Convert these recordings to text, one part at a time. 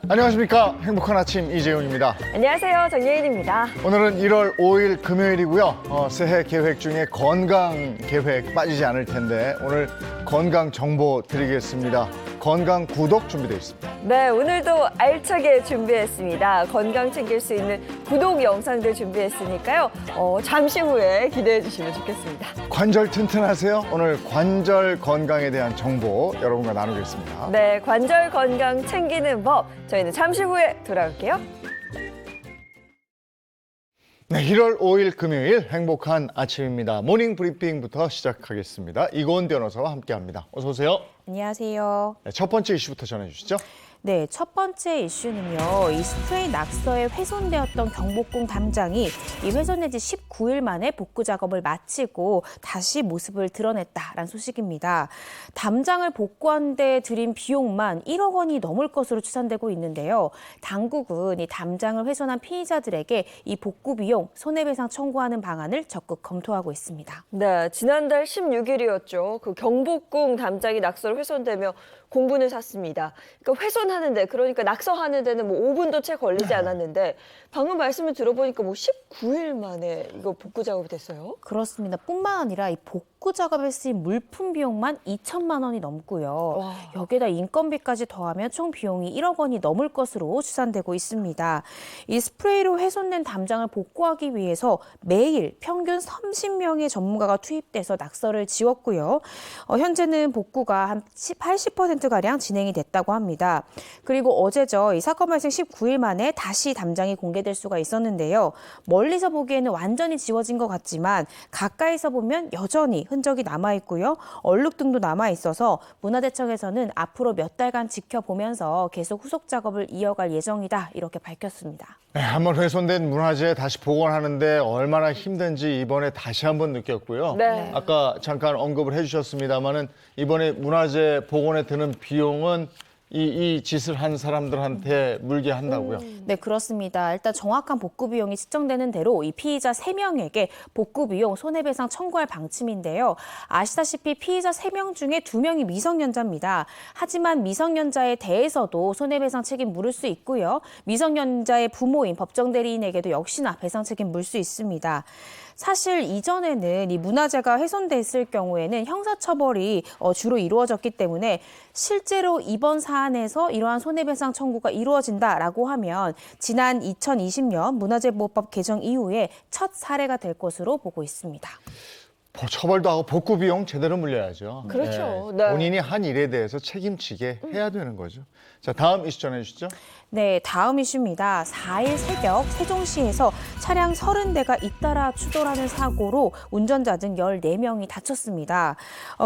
안녕하십니까. 행복한 아침 이재용입니다. 안녕하세요. 정예인입니다. 오늘은 1월 5일 금요일이고요. 새해 계획 중에 건강 계획 빠지지 않을 텐데 오늘 건강 정보 드리겠습니다. 건강 구독 준비되어 있습니다. 네, 오늘도 알차게 준비했습니다. 건강 챙길 수 있는 구독 영상들 준비했으니까요. 잠시 후에 기대해 주시면 좋겠습니다. 관절 튼튼하세요? 오늘 관절 건강에 대한 정보 여러분과 나누겠습니다. 네, 관절 건강 챙기는 법. 저희는 잠시 후에 돌아올게요. 네, 1월 5일 금요일 행복한 아침입니다. 모닝 브리핑부터 시작하겠습니다. 이고은 변호사와 함께합니다. 어서 오세요. 안녕하세요. 네, 첫 번째 이슈부터 전해주시죠. 네, 첫 번째 이슈는요. 이 스프레이 낙서에 훼손되었던 경복궁 담장이 이 훼손된 지 19일 만에 복구 작업을 마치고 다시 모습을 드러냈다라는 소식입니다. 담장을 복구한 데 들인 비용만 1억 원이 넘을 것으로 추산되고 있는데요. 당국은 이 담장을 훼손한 피의자들에게 이 복구 비용 손해배상 청구하는 방안을 적극 검토하고 있습니다. 네, 지난달 16일이었죠. 그 경복궁 담장이 낙서로 훼손되며 공분을 샀습니다. 그러니까 훼손하는데, 그러니까 낙서하는 데는 뭐 5분도 채 걸리지 않았는데 방금 말씀을 들어보니까 뭐 19일 만에 이거 복구 작업이 됐어요? 그렇습니다. 뿐만 아니라 이 복구 작업에 쓰인 물품 비용만 2천만 원이 넘고요. 와. 여기에다 인건비까지 더하면 총 비용이 1억 원이 넘을 것으로 추산되고 있습니다. 이 스프레이로 훼손된 담장을 복구하기 위해서 매일 평균 30명의 전문가가 투입돼서 낙서를 지웠고요. 현재는 복구가 한 80%가량 진행이 됐다고 합니다. 그리고 어제죠. 이 사건 발생 19일 만에 다시 담장이 공개될 수가 있었는데요. 멀리서 보기에는 완전히 지워진 것 같지만 가까이서 보면 여전히 흔적이 남아있고요. 얼룩등도 남아있어서 문화대청에서는 앞으로 몇 달간 지켜보면서 계속 후속 작업을 이어갈 예정이다. 이렇게 밝혔습니다. 네, 한번 훼손된 문화재 다시 복원하는데 얼마나 힘든지 이번에 다시 한번 느꼈고요. 네. 아까 잠깐 언급을 해주셨습니다마는 이번에 문화재 복원에 드는 비용은 이 짓을 한 사람들한테 물게 한다고요. 네, 그렇습니다. 일단 정확한 복구 비용이 측정되는 대로 이 피의자 3명에게 복구 비용 손해배상 청구할 방침인데요. 아시다시피 피의자 3명 중에 2명이 미성년자입니다. 하지만 미성년자에 대해서도 손해배상 책임 물을 수 있고요. 미성년자의 부모인 법정 대리인에게도 역시나 배상 책임 물 수 있습니다. 사실 이전에는 이 문화재가 훼손됐을 경우에는 형사처벌이 주로 이루어졌기 때문에 실제로 이번 사안에서 이러한 손해배상 청구가 이루어진다라고 하면 지난 2020년 문화재보호법 개정 이후에 첫 사례가 될 것으로 보고 있습니다. 처벌도 하고 복구 비용 제대로 물려야죠. 그렇죠. 네. 네. 본인이 한 일에 대해서 책임지게 해야 되는 거죠. 자, 다음 이슈 전해주시죠. 네, 다음 이슈입니다. 4일 새벽 세종시에서 차량 30대가 잇따라 추돌하는 사고로 운전자 등 14명이 다쳤습니다.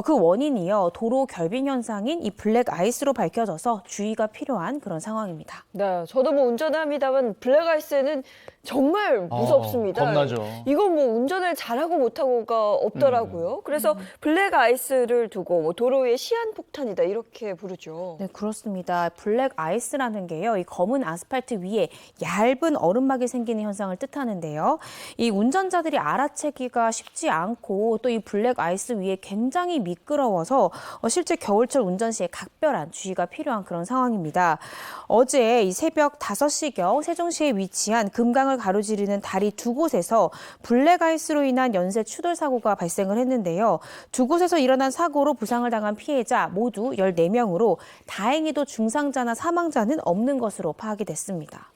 그 원인이요, 도로 결빙 현상인 이 블랙 아이스로 밝혀져서 주의가 필요한 그런 상황입니다. 네, 저도 뭐 운전을 합니다만 블랙아이스는 정말 무섭습니다. 겁나죠. 이건 뭐 운전을 잘하고 못하고가 없더라고요. 그래서 블랙아이스를 두고 뭐 도로 위에 시한폭탄이다 이렇게 부르죠. 네, 그렇습니다. 블랙 아이스라는 게요, 이 검은 아스팔트 위에 얇은 얼음막이 생기는 현상을 뜻하는데요. 이 운전자들이 알아채기가 쉽지 않고 또 이 블랙 아이스 위에 굉장히 미끄러워서 실제 겨울철 운전 시에 각별한 주의가 필요한 그런 상황입니다. 어제 이 새벽 5시경 세종시에 위치한 금강을 가로지르는 다리 두 곳에서 블랙 아이스로 인한 연쇄 추돌 사고가 발생을 했는데요. 두 곳에서 일어난 사고로 부상을 당한 피해자 모두 14명으로 다행히도 중상자나 사망자는 없는 것으로 파악이 됐습니다.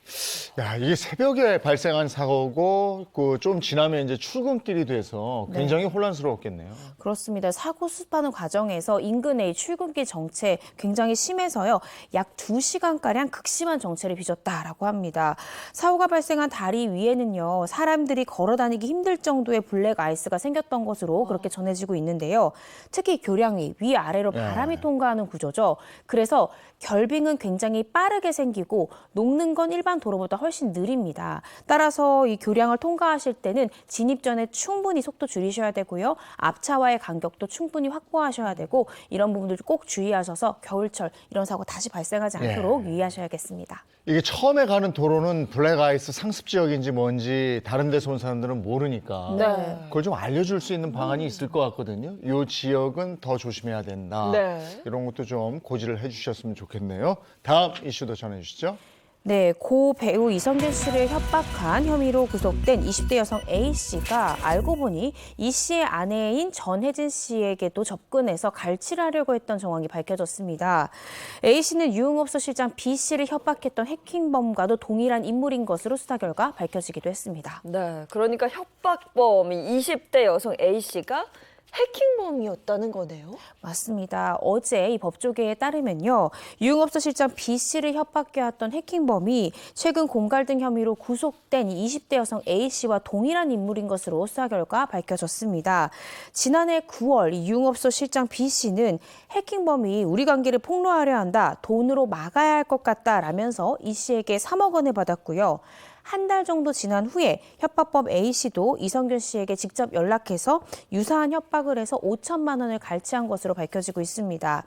야, 이게 새벽에 발생한 사고고 좀 지나면 이제 출근길이 돼서 굉장히 혼란스러웠겠네요. 그렇습니다. 사고 수습하는 과정에서 인근의 출근길 정체 굉장히 심해서요. 약 2시간가량 극심한 정체를 빚었다라고 합니다. 사고가 발생한 다리 위에는요, 사람들이 걸어 다니기 힘들 정도의 블랙 아이스가 생겼던 것으로 그렇게 전해지고 있는데요. 특히 교량 위아래로 바람이 통과하는 구조죠. 그래서 결빙은 굉장히 빠르게 생기고 녹는 건 일반 도로보다 훨씬 느립니다. 따라서 이 교량을 통과하실 때는 진입 전에 충분히 속도 줄이셔야 되고요. 앞차와의 간격도 충분히 확보하셔야 되고 이런 부분들 꼭 주의하셔서 겨울철 이런 사고 다시 발생하지 않도록 유의하셔야겠습니다. 이게 처음에 가는 도로는 블랙아이스 상습 지역인지 뭔지 다른 데서 온 사람들은 모르니까 네. 그걸 좀 알려줄 수 있는 방안이 있을 것 같거든요. 이 지역은 더 조심해야 된다. 네. 이런 것도 좀 고지를 해주셨으면 좋겠네요. 다음 이슈도 전해주시죠. 네, 고 배우 이성균 씨를 협박한 혐의로 구속된 20대 여성 A씨가 알고 보니 이 씨의 아내인 전혜진 씨에게도 접근해서 갈취하려고 했던 정황이 밝혀졌습니다. A씨는 유흥업소 실장 B씨를 협박했던 해킹범과도 동일한 인물인 것으로 수사 결과 밝혀지기도 했습니다. 네, 그러니까 협박범이 20대 여성 A씨가 해킹범이었다는 거네요. 맞습니다. 어제 이 법조계에 따르면요. 유흥업소 실장 B씨를 협박해왔던 해킹범이 최근 공갈등 혐의로 구속된 이 20대 여성 A씨와 동일한 인물인 것으로 수사 결과 밝혀졌습니다. 지난해 9월 이 유흥업소 실장 B씨는 해킹범이 우리 관계를 폭로하려 한다. 돈으로 막아야 할 것 같다라면서 이 씨에게 3억 원을 받았고요. 한 달 정도 지난 후에 협박범 A씨도 이성균 씨에게 직접 연락해서 유사한 협박을 해서 5천만 원을 갈취한 것으로 밝혀지고 있습니다.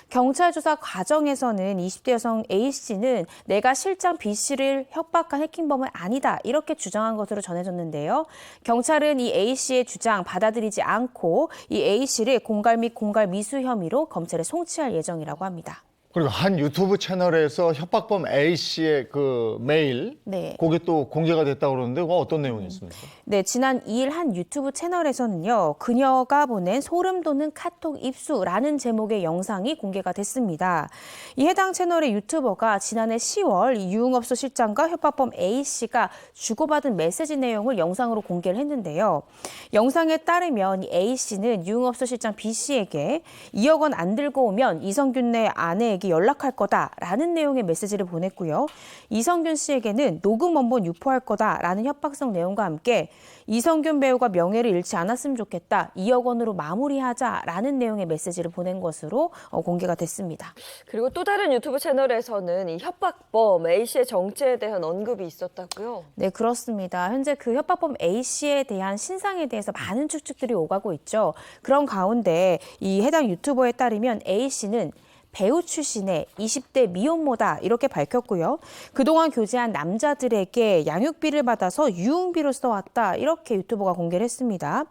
경찰 조사 과정에서는 20대 여성 A씨는 내가 실장 B씨를 협박한 해킹범은 아니다 이렇게 주장한 것으로 전해졌는데요. 경찰은 이 A씨의 주장 받아들이지 않고 이 A씨를 공갈 및 공갈 미수 혐의로 검찰에 송치할 예정이라고 합니다. 그리고 한 유튜브 채널에서 협박범 A씨의 그 메일, 네. 그게 또 공개가 됐다고 그러는데 그거 어떤 내용이 있습니까? 네, 지난 2일 한 유튜브 채널에서는요. 그녀가 보낸 소름 돋는 카톡 입수라는 제목의 영상이 공개가 됐습니다. 이 해당 채널의 유튜버가 지난해 10월 이 유흥업소 실장과 협박범 A씨가 주고받은 메시지 내용을 영상으로 공개를 했는데요. 영상에 따르면 이 A씨는 유흥업소 실장 B씨에게 2억 원 안 들고 오면 이성균의 아내에게 연락할 거다라는 내용의 메시지를 보냈고요. 이성균 씨에게는 녹음 원본 유포할 거다라는 협박성 내용과 함께 이성균 배우가 명예를 잃지 않았으면 좋겠다. 2억 원으로 마무리하자라는 내용의 메시지를 보낸 것으로 공개가 됐습니다. 그리고 또 다른 유튜브 채널에서는 이 협박범 A씨의 정체에 대한 언급이 있었다고요? 네, 그렇습니다. 현재 그 협박범 A씨에 대한 신상에 대해서 많은 추측들이 오가고 있죠. 그런 가운데 이 해당 유튜버에 따르면 A씨는 배우 출신의 20대 미혼모다 이렇게 밝혔고요. 그동안 교제한 남자들에게 양육비를 받아서 유흥비로 써왔다 이렇게 유튜버가 공개를 했습니다.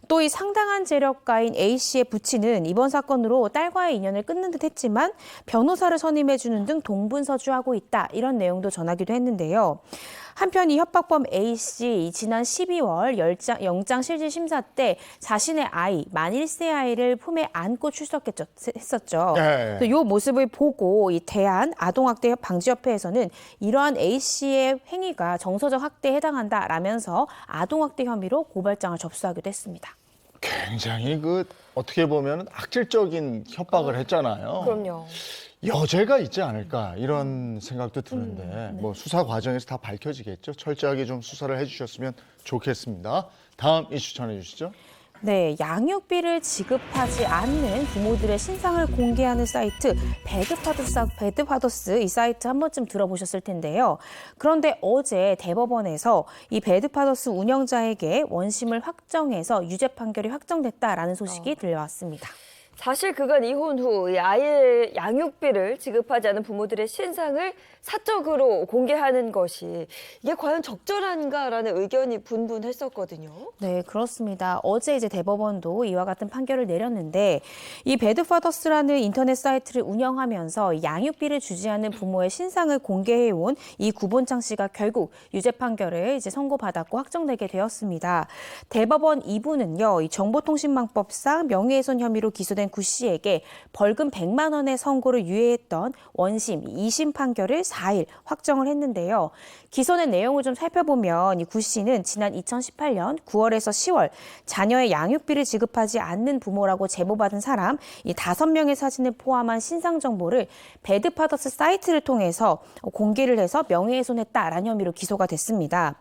또 이 상당한 재력가인 A씨의 부친은 이번 사건으로 딸과의 인연을 끊는 듯 했지만 변호사를 선임해주는 등 동분서주하고 있다 이런 내용도 전하기도 했는데요. 한편 이 협박범 A씨 지난 12월 영장실질심사 때 자신의 아이 만 1세 아이를 품에 안고 출석했었죠. 이 모습을 보고 이 대한아동학대 방지협회에서는 이러한 A씨의 행위가 정서적 학대에 해당한다라면서 아동학대 혐의로 고발장을 접수하기도 했습니다. 굉장히 어떻게 보면 악질적인 협박을 했잖아요. 그럼요. 여죄가 있지 않을까 이런 생각도 드는데 네. 뭐 수사 과정에서 다 밝혀지겠죠. 철저하게 좀 수사를 해주셨으면 좋겠습니다. 다음 이슈 전해주시죠. 네, 양육비를 지급하지 않는 부모들의 신상을 공개하는 사이트 배드파더스 이 사이트 한 번쯤 들어보셨을 텐데요. 그런데 어제 대법원에서 이 배드파더스 운영자에게 원심을 확정해서 유죄 판결이 확정됐다라는 소식이 들려왔습니다. 사실 그간 이혼 후 이 아이의 양육비를 지급하지 않은 부모들의 신상을 사적으로 공개하는 것이 이게 과연 적절한가라는 의견이 분분했었거든요. 네, 그렇습니다. 어제 이제 대법원도 이와 같은 판결을 내렸는데 이 배드파더스라는 인터넷 사이트를 운영하면서 양육비를 주지 않는 부모의 신상을 공개해온 이 구본창 씨가 결국 유죄 판결을 이제 선고받았고 확정되게 되었습니다. 대법원 2부는요, 이 정보통신망법상 명예훼손 혐의로 기소된 기소된 구 씨에게 벌금 100만 원의 선고를 유예했던 원심 2심 판결을 4일 확정을 했는데요. 기소된 내용을 좀 살펴보면 이 구 씨는 지난 2018년 9월에서 10월 자녀의 양육비를 지급하지 않는 부모라고 제보받은 사람 이 5명의 사진을 포함한 신상 정보를 배드파더스 사이트를 통해서 공개를 해서 명예훼손했다라는 혐의로 기소가 됐습니다.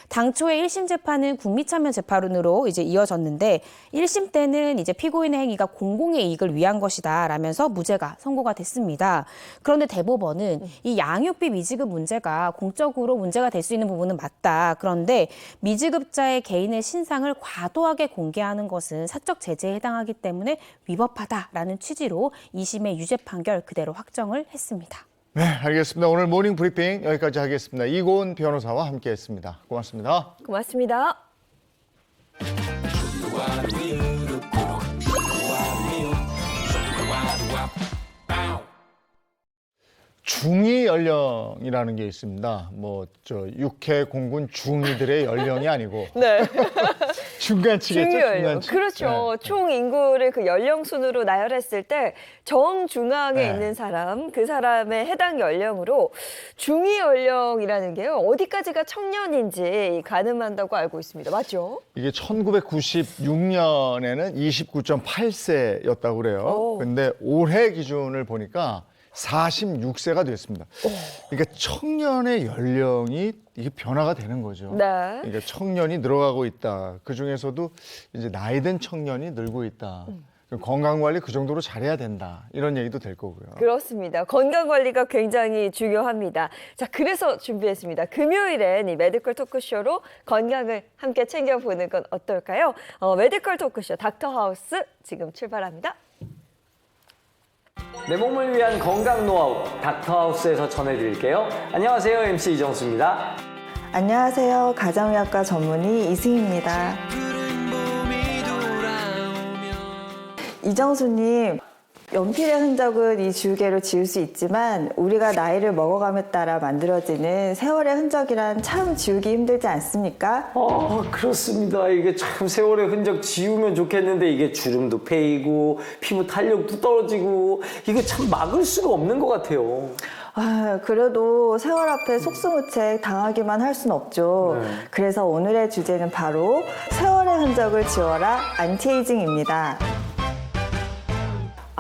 당초의 1심 재판은 국미참여 재판으로 이제 이어졌는데 1심 때는 이제 피고인의 행위가 공공의 이익을 위한 것이다 라면서 무죄가 선고가 됐습니다. 그런데 대법원은 이 양육비 미지급 문제가 공적으로 문제가 될 수 있는 부분은 맞다. 그런데 미지급자의 개인의 신상을 과도하게 공개하는 것은 사적 제재에 해당하기 때문에 위법하다라는 취지로 2심의 유죄 판결 그대로 확정을 했습니다. 네, 알겠습니다. 오늘 모닝 브리핑 여기까지 하겠습니다. 이고은 변호사와 함께했습니다. 고맙습니다. 고맙습니다. 중위 연령이라는 게 있습니다. 육해 공군 중위들의 연령이 아니고 네. 중간치겠죠. 중요해요. 그렇죠. 네. 총 인구를 그 연령 순으로 나열했을 때 정중앙에 네. 있는 사람, 그 사람의 해당 연령으로 중위 연령이라는 게요. 어디까지가 청년인지 가늠한다고 알고 있습니다. 맞죠? 이게 1996년에는 29.8세였다고 그래요. 오. 근데 올해 기준을 보니까 46세가 됐습니다. 그러니까 청년의 연령이 이게 변화가 되는 거죠. 네. 그러니까 청년이 늘어가고 있다. 그 중에서도 이제 나이든 청년이 늘고 있다. 건강 관리 그 정도로 잘해야 된다. 이런 얘기도 될 거고요. 그렇습니다. 건강 관리가 굉장히 중요합니다. 자, 그래서 준비했습니다. 금요일엔 이 메디컬 토크쇼로 건강을 함께 챙겨보는 건 어떨까요? 메디컬 토크쇼 닥터하우스 지금 출발합니다. 내 몸을 위한 건강 노하우 닥터하우스에서 전해드릴게요. 안녕하세요, MC 이정수입니다. 안녕하세요. 가정의학과 전문의 이승입니다. 이정수님, 연필의 흔적은 이 지우개로 지울 수 있지만 우리가 나이를 먹어감에 따라 만들어지는 세월의 흔적이란 참 지우기 힘들지 않습니까? 그렇습니다. 이게 참 세월의 흔적 지우면 좋겠는데 이게 주름도 패이고 피부 탄력도 떨어지고 이거 참 막을 수가 없는 것 같아요. 그래도 세월 앞에 속수무책 당하기만 할 순 없죠. 네. 그래서 오늘의 주제는 바로 세월의 흔적을 지워라 안티에이징입니다.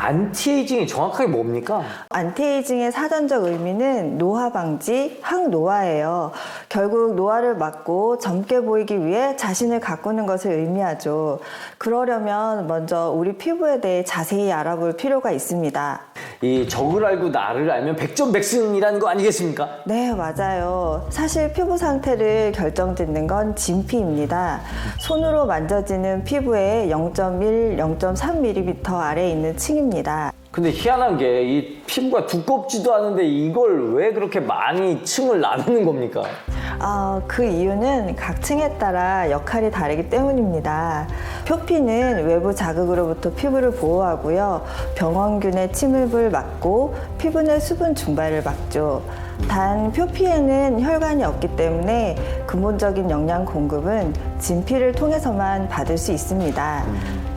안티에이징이 정확하게 뭡니까? 안티에이징의 사전적 의미는 노화 방지, 항노화예요. 결국 노화를 막고 젊게 보이기 위해 자신을 가꾸는 것을 의미하죠. 그러려면 먼저 우리 피부에 대해 자세히 알아볼 필요가 있습니다. 이 적을 알고 나를 알면 백전백승이라는 거 아니겠습니까? 네, 맞아요. 사실 피부 상태를 결정짓는 건 진피입니다. 손으로 만져지는 피부의 0.1, 0.3mm 아래에 있는 층입니다. 근데 희한한 게 이 피부가 두껍지도 않은데 이걸 왜 그렇게 많이 층을 나누는 겁니까? 그 이유는 각 층에 따라 역할이 다르기 때문입니다. 표피는 외부 자극으로부터 피부를 보호하고요. 병원균의 침입을 막고 피부 내 수분 증발을 막죠. 단 표피에는 혈관이 없기 때문에 근본적인 영양 공급은 진피를 통해서만 받을 수 있습니다.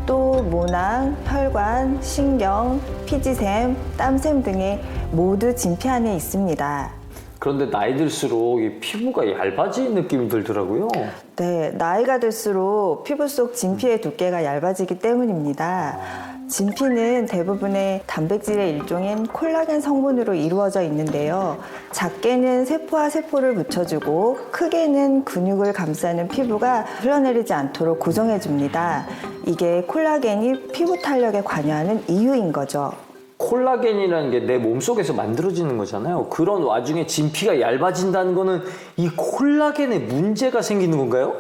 또 모낭, 혈관, 신경, 피지샘, 땀샘 등의 모두 진피 안에 있습니다. 그런데 나이 들수록 이 피부가 얇아지는 느낌이 들더라고요. 네, 나이가 들수록 피부 속 진피의 두께가 얇아지기 때문입니다. 진피는 대부분의 단백질의 일종인 콜라겐 성분으로 이루어져 있는데요. 작게는 세포와 세포를 붙여주고 크게는 근육을 감싸는 피부가 흘러내리지 않도록 고정해줍니다. 이게 콜라겐이 피부 탄력에 관여하는 이유인 거죠. 콜라겐이라는 게 내 몸속에서 만들어지는 거잖아요. 그런 와중에 진피가 얇아진다는 거는 이 콜라겐에 문제가 생기는 건가요?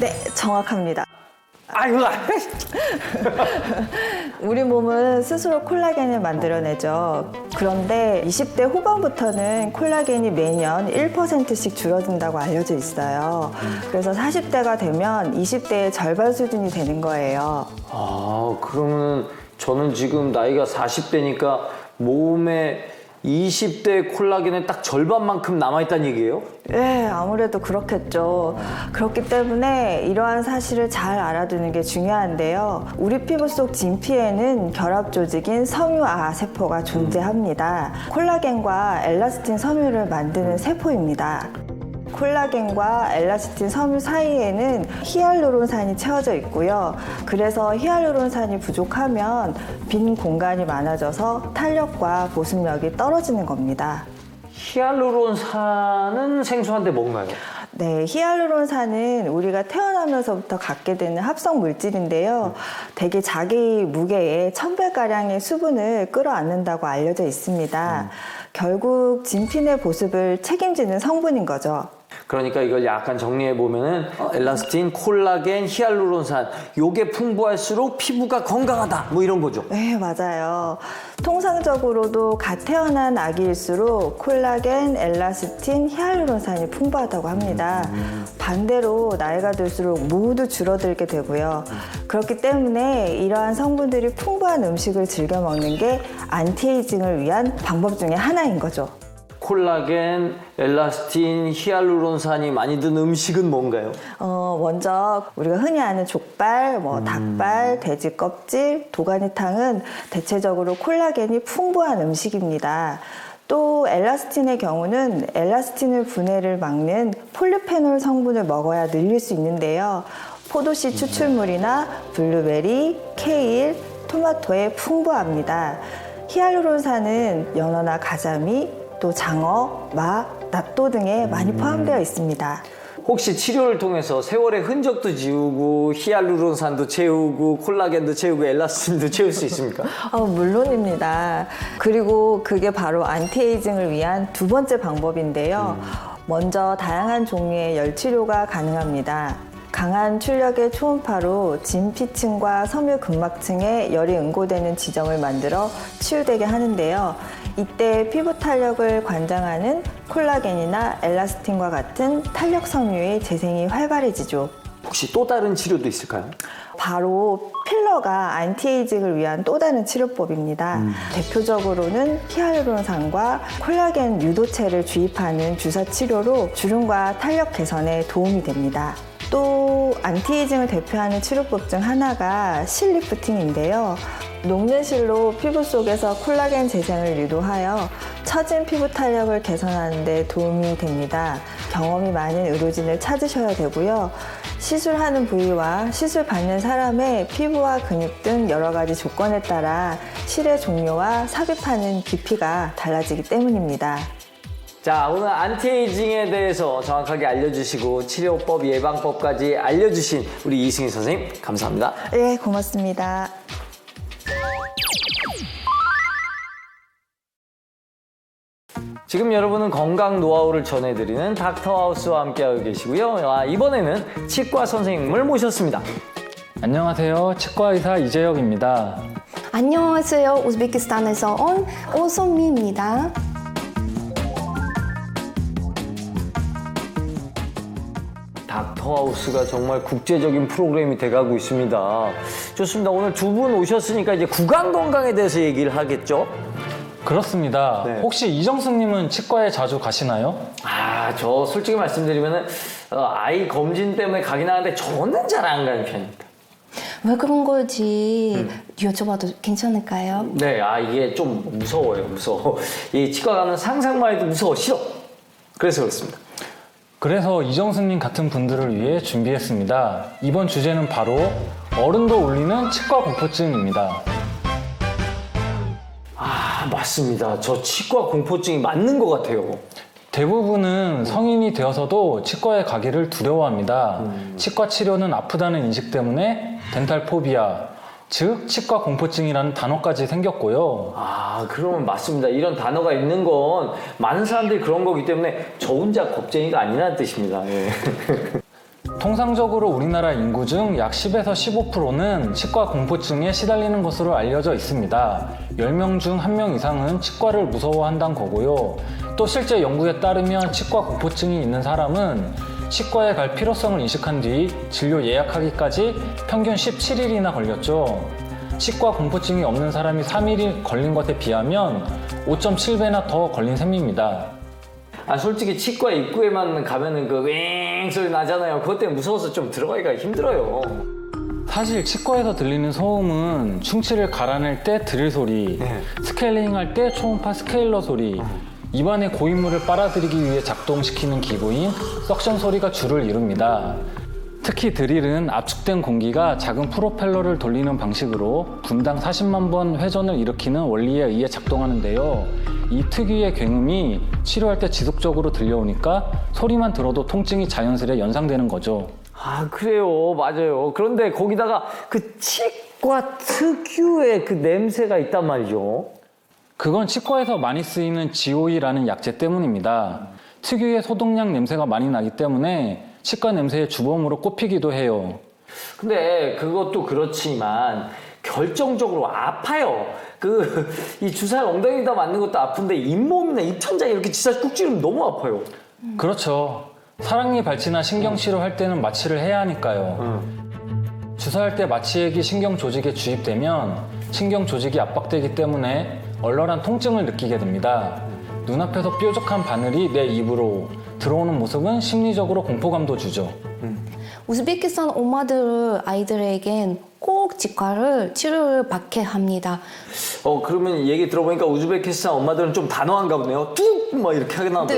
네, 정확합니다. 아이고, 우리 몸은 스스로 콜라겐을 만들어내죠. 그런데 20대 후반부터는 콜라겐이 매년 1%씩 줄어든다고 알려져 있어요. 그래서 40대가 되면 20대의 절반 수준이 되는 거예요. 그러면 저는 지금 나이가 40대니까 몸에 20대 콜라겐의 딱 절반만큼 남아있다는 얘기예요? 네, 아무래도 그렇겠죠. 그렇기 때문에 이러한 사실을 잘 알아두는 게 중요한데요. 우리 피부 속 진피에는 결합 조직인 섬유아 세포가 존재합니다. 콜라겐과 엘라스틴 섬유를 만드는 세포입니다. 콜라겐과 엘라스틴 섬유 사이에는 히알루론산이 채워져 있고요. 그래서 히알루론산이 부족하면 빈 공간이 많아져서 탄력과 보습력이 떨어지는 겁니다. 히알루론산은 생소한데 뭔가요? 네, 히알루론산은 우리가 태어나면서부터 갖게 되는 합성 물질인데요. 대개 자기 무게의 1000배가량의 수분을 끌어안는다고 알려져 있습니다. 결국 진피 내 보습을 책임지는 성분인 거죠. 그러니까 이걸 약간 정리해 보면은 엘라스틴, 콜라겐, 히알루론산 요게 풍부할수록 피부가 건강하다 뭐 이런 거죠. 네, 맞아요. 통상적으로도 갓 태어난 아기일수록 콜라겐, 엘라스틴, 히알루론산이 풍부하다고 합니다. 반대로 나이가 들수록 모두 줄어들게 되고요. 그렇기 때문에 이러한 성분들이 풍부한 음식을 즐겨 먹는 게 안티에이징을 위한 방법 중에 하나인 거죠. 콜라겐, 엘라스틴, 히알루론산이 많이 든 음식은 뭔가요? 먼저 우리가 흔히 아는 족발, 닭발, 돼지 껍질, 도가니탕은 대체적으로 콜라겐이 풍부한 음식입니다. 또 엘라스틴의 경우는 엘라스틴을 분해를 막는 폴리페놀 성분을 먹어야 늘릴 수 있는데요. 포도씨 추출물이나 블루베리, 케일, 토마토에 풍부합니다. 히알루론산은 연어나 가자미, 또 장어, 마, 낫또 등에 많이 포함되어 있습니다. 혹시 치료를 통해서 세월의 흔적도 지우고 히알루론산도 채우고 콜라겐도 채우고 엘라스틴도 채울 수 있습니까? 물론입니다. 그리고 그게 바로 안티에이징을 위한 두 번째 방법인데요. 먼저 다양한 종류의 열 치료가 가능합니다. 강한 출력의 초음파로 진피층과 섬유근막층에 열이 응고되는 지점을 만들어 치유되게 하는데요. 이때 피부 탄력을 관장하는 콜라겐이나 엘라스틴과 같은 탄력 섬유의 재생이 활발해지죠. 혹시 또 다른 치료도 있을까요? 바로 필러가 안티에이징을 위한 또 다른 치료법입니다. 대표적으로는 히알루론산과 콜라겐 유도체를 주입하는 주사 치료로 주름과 탄력 개선에 도움이 됩니다. 또 안티에이징을 대표하는 치료법 중 하나가 실 리프팅인데요. 녹는 실로 피부 속에서 콜라겐 재생을 유도하여 처진 피부 탄력을 개선하는 데 도움이 됩니다. 경험이 많은 의료진을 찾으셔야 되고요. 시술하는 부위와 시술 받는 사람의 피부와 근육 등 여러 가지 조건에 따라 실의 종류와 삽입하는 깊이가 달라지기 때문입니다. 자, 오늘 안티에이징에 대해서 정확하게 알려주시고 치료법, 예방법까지 알려주신 우리 이승희 선생님 감사합니다. 네, 고맙습니다. 지금 여러분은 건강 노하우를 전해드리는 닥터하우스와 함께하고 계시고요. 이번에는 치과 선생님을 모셨습니다. 안녕하세요. 치과의사 이재혁입니다. 안녕하세요. 우즈베키스탄에서 온 오선미입니다. 닥터하우스가 정말 국제적인 프로그램이 돼가고 있습니다. 좋습니다. 오늘 두 분 오셨으니까 이제 구강 건강에 대해서 얘기를 하겠죠? 그렇습니다. 네. 혹시 이정숙님은 치과에 자주 가시나요? 저 솔직히 말씀드리면은 아이 검진 때문에 가긴 하는데 저는 잘 안 가는 편입니다. 왜 그런 거지? 여쭤봐도 괜찮을까요? 네, 이게 좀 무서워요, 무서워. 이 치과 가는 상상만 해도 무서워, 싫어. 그래서 그렇습니다. 그래서 이정숙님 같은 분들을 위해 준비했습니다. 이번 주제는 바로 어른도 울리는 치과 공포증입니다. 맞습니다. 저 치과 공포증이 맞는 것 같아요. 대부분은 성인이 되어서도 치과에 가기를 두려워합니다. 치과 치료는 아프다는 인식 때문에 덴탈 포비아, 즉 치과 공포증이라는 단어까지 생겼고요. 그러면 맞습니다. 이런 단어가 있는 건 많은 사람들이 그런 거기 때문에 저 혼자 겁쟁이가 아니라는 뜻입니다. 예. 통상적으로 우리나라 인구 중 약 10에서 15%는 치과 공포증에 시달리는 것으로 알려져 있습니다. 10명 중 1명 이상은 치과를 무서워한다는 거고요. 또 실제 연구에 따르면 치과 공포증이 있는 사람은 치과에 갈 필요성을 인식한 뒤 진료 예약하기까지 평균 17일이나 걸렸죠. 치과 공포증이 없는 사람이 3일이 걸린 것에 비하면 5.7배나 더 걸린 셈입니다. 아, 솔직히 치과 입구에만 가면은 그 윙 소리 나잖아요. 그것 때문에 무서워서 좀 들어가기가 힘들어요. 사실 치과에서 들리는 소음은 충치를 갈아낼 때 드릴 소리, 스케일링할 때 초음파 스케일러 소리, 입안의 고인물을 빨아들이기 위해 작동시키는 기구인 석션 소리가 주를 이룹니다. 특히 드릴은 압축된 공기가 작은 프로펠러를 돌리는 방식으로 분당 40만 번 회전을 일으키는 원리에 의해 작동하는데요. 이 특유의 굉음이 치료할 때 지속적으로 들려오니까 소리만 들어도 통증이 자연스레 연상되는 거죠. 아, 그래요. 맞아요. 그런데 거기다가 그 치과 특유의 그 냄새가 있단 말이죠. 그건 치과에서 많이 쓰이는 GOE라는 약재 때문입니다. 특유의 소독약 냄새가 많이 나기 때문에 치과 냄새의 주범으로 꼽히기도 해요. 근데 그것도 그렇지만 결정적으로 아파요. 이 주사를 엉덩이에다 맞는 것도 아픈데 잇몸이나 입천장에 이렇게 진짜 꾹 찌르면 너무 아파요. 그렇죠. 사랑니 발치나 신경치료 할 때는 마취를 해야 하니까요. 주사할 때 마취액이 신경 조직에 주입되면 신경 조직이 압박되기 때문에 얼얼한 통증을 느끼게 됩니다. 눈앞에서 뾰족한 바늘이 내 입으로 들어오는 모습은 심리적으로 공포감도 주죠. 우즈베키스탄 엄마들 아이들에겐 꼭 치과를 치료를 받게 합니다. 그러면 얘기 들어보니까 우즈베키스탄 엄마들은 좀 단호한가 보네요. 뚝! 막 이렇게 하나 봐요.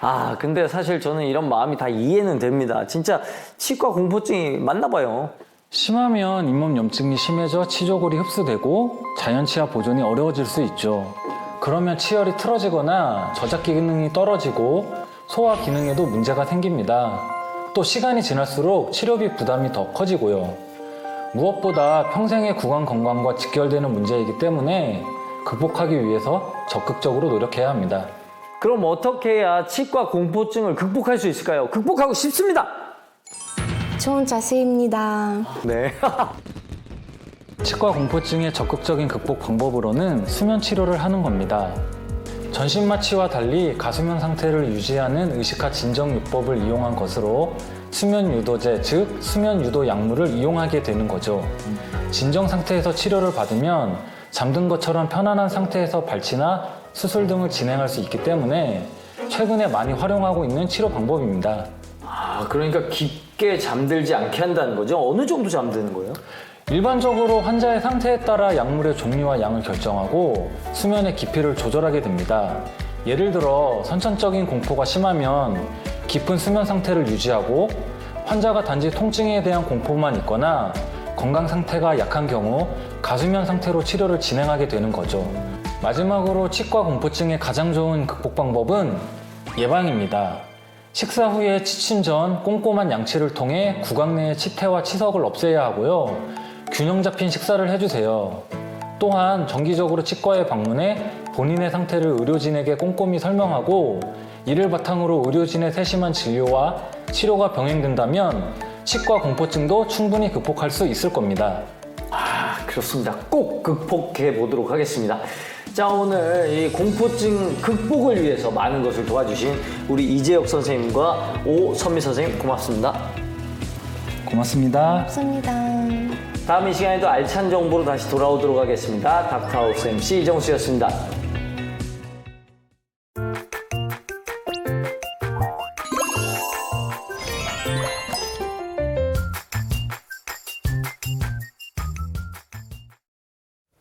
아, 근데 사실 저는 이런 마음이 다 이해는 됩니다. 진짜 치과 공포증이 맞나 봐요. 심하면 잇몸 염증이 심해져 치조골이 흡수되고 자연치아 보존이 어려워질 수 있죠. 그러면 치열이 틀어지거나 저작기 기능이 떨어지고 소화 기능에도 문제가 생깁니다. 또 시간이 지날수록 치료비 부담이 더 커지고요. 무엇보다 평생의 구강 건강과 직결되는 문제이기 때문에 극복하기 위해서 적극적으로 노력해야 합니다. 그럼 어떻게 해야 치과 공포증을 극복할 수 있을까요? 극복하고 싶습니다. 좋은 자세입니다. 네. 치과 공포증의 적극적인 극복 방법으로는 수면 치료를 하는 겁니다. 전신 마취와 달리 가수면 상태를 유지하는 의식화 진정요법을 이용한 것으로 수면 유도제, 즉 수면 유도 약물을 이용하게 되는 거죠. 진정 상태에서 치료를 받으면 잠든 것처럼 편안한 상태에서 발치나 수술 등을 진행할 수 있기 때문에 최근에 많이 활용하고 있는 치료 방법입니다. 아, 그러니까 깊게 잠들지 않게 한다는 거죠? 어느 정도 잠드는 거예요? 일반적으로 환자의 상태에 따라 약물의 종류와 양을 결정하고 수면의 깊이를 조절하게 됩니다. 예를 들어 선천적인 공포가 심하면 깊은 수면 상태를 유지하고 환자가 단지 통증에 대한 공포만 있거나 건강 상태가 약한 경우 가수면 상태로 치료를 진행하게 되는 거죠. 마지막으로 치과 공포증의 가장 좋은 극복 방법은 예방입니다. 식사 후에 취침 전 꼼꼼한 양치를 통해 구강 내의 치태와 치석을 없애야 하고요. 균형 잡힌 식사를 해주세요. 또한 정기적으로 치과에 방문해 본인의 상태를 의료진에게 꼼꼼히 설명하고 이를 바탕으로 의료진의 세심한 진료와 치료가 병행된다면 치과 공포증도 충분히 극복할 수 있을 겁니다. 아, 그렇습니다. 꼭 극복해 보도록 하겠습니다. 자, 오늘 이 공포증 극복을 위해서 많은 것을 도와주신 우리 이재혁 선생님과 오선미 선생님 고맙습니다. 고맙습니다. 감사합니다. 다음 이 시간에도 알찬 정보로 다시 돌아오도록 하겠습니다. 닥터하우스 MC 이정수였습니다.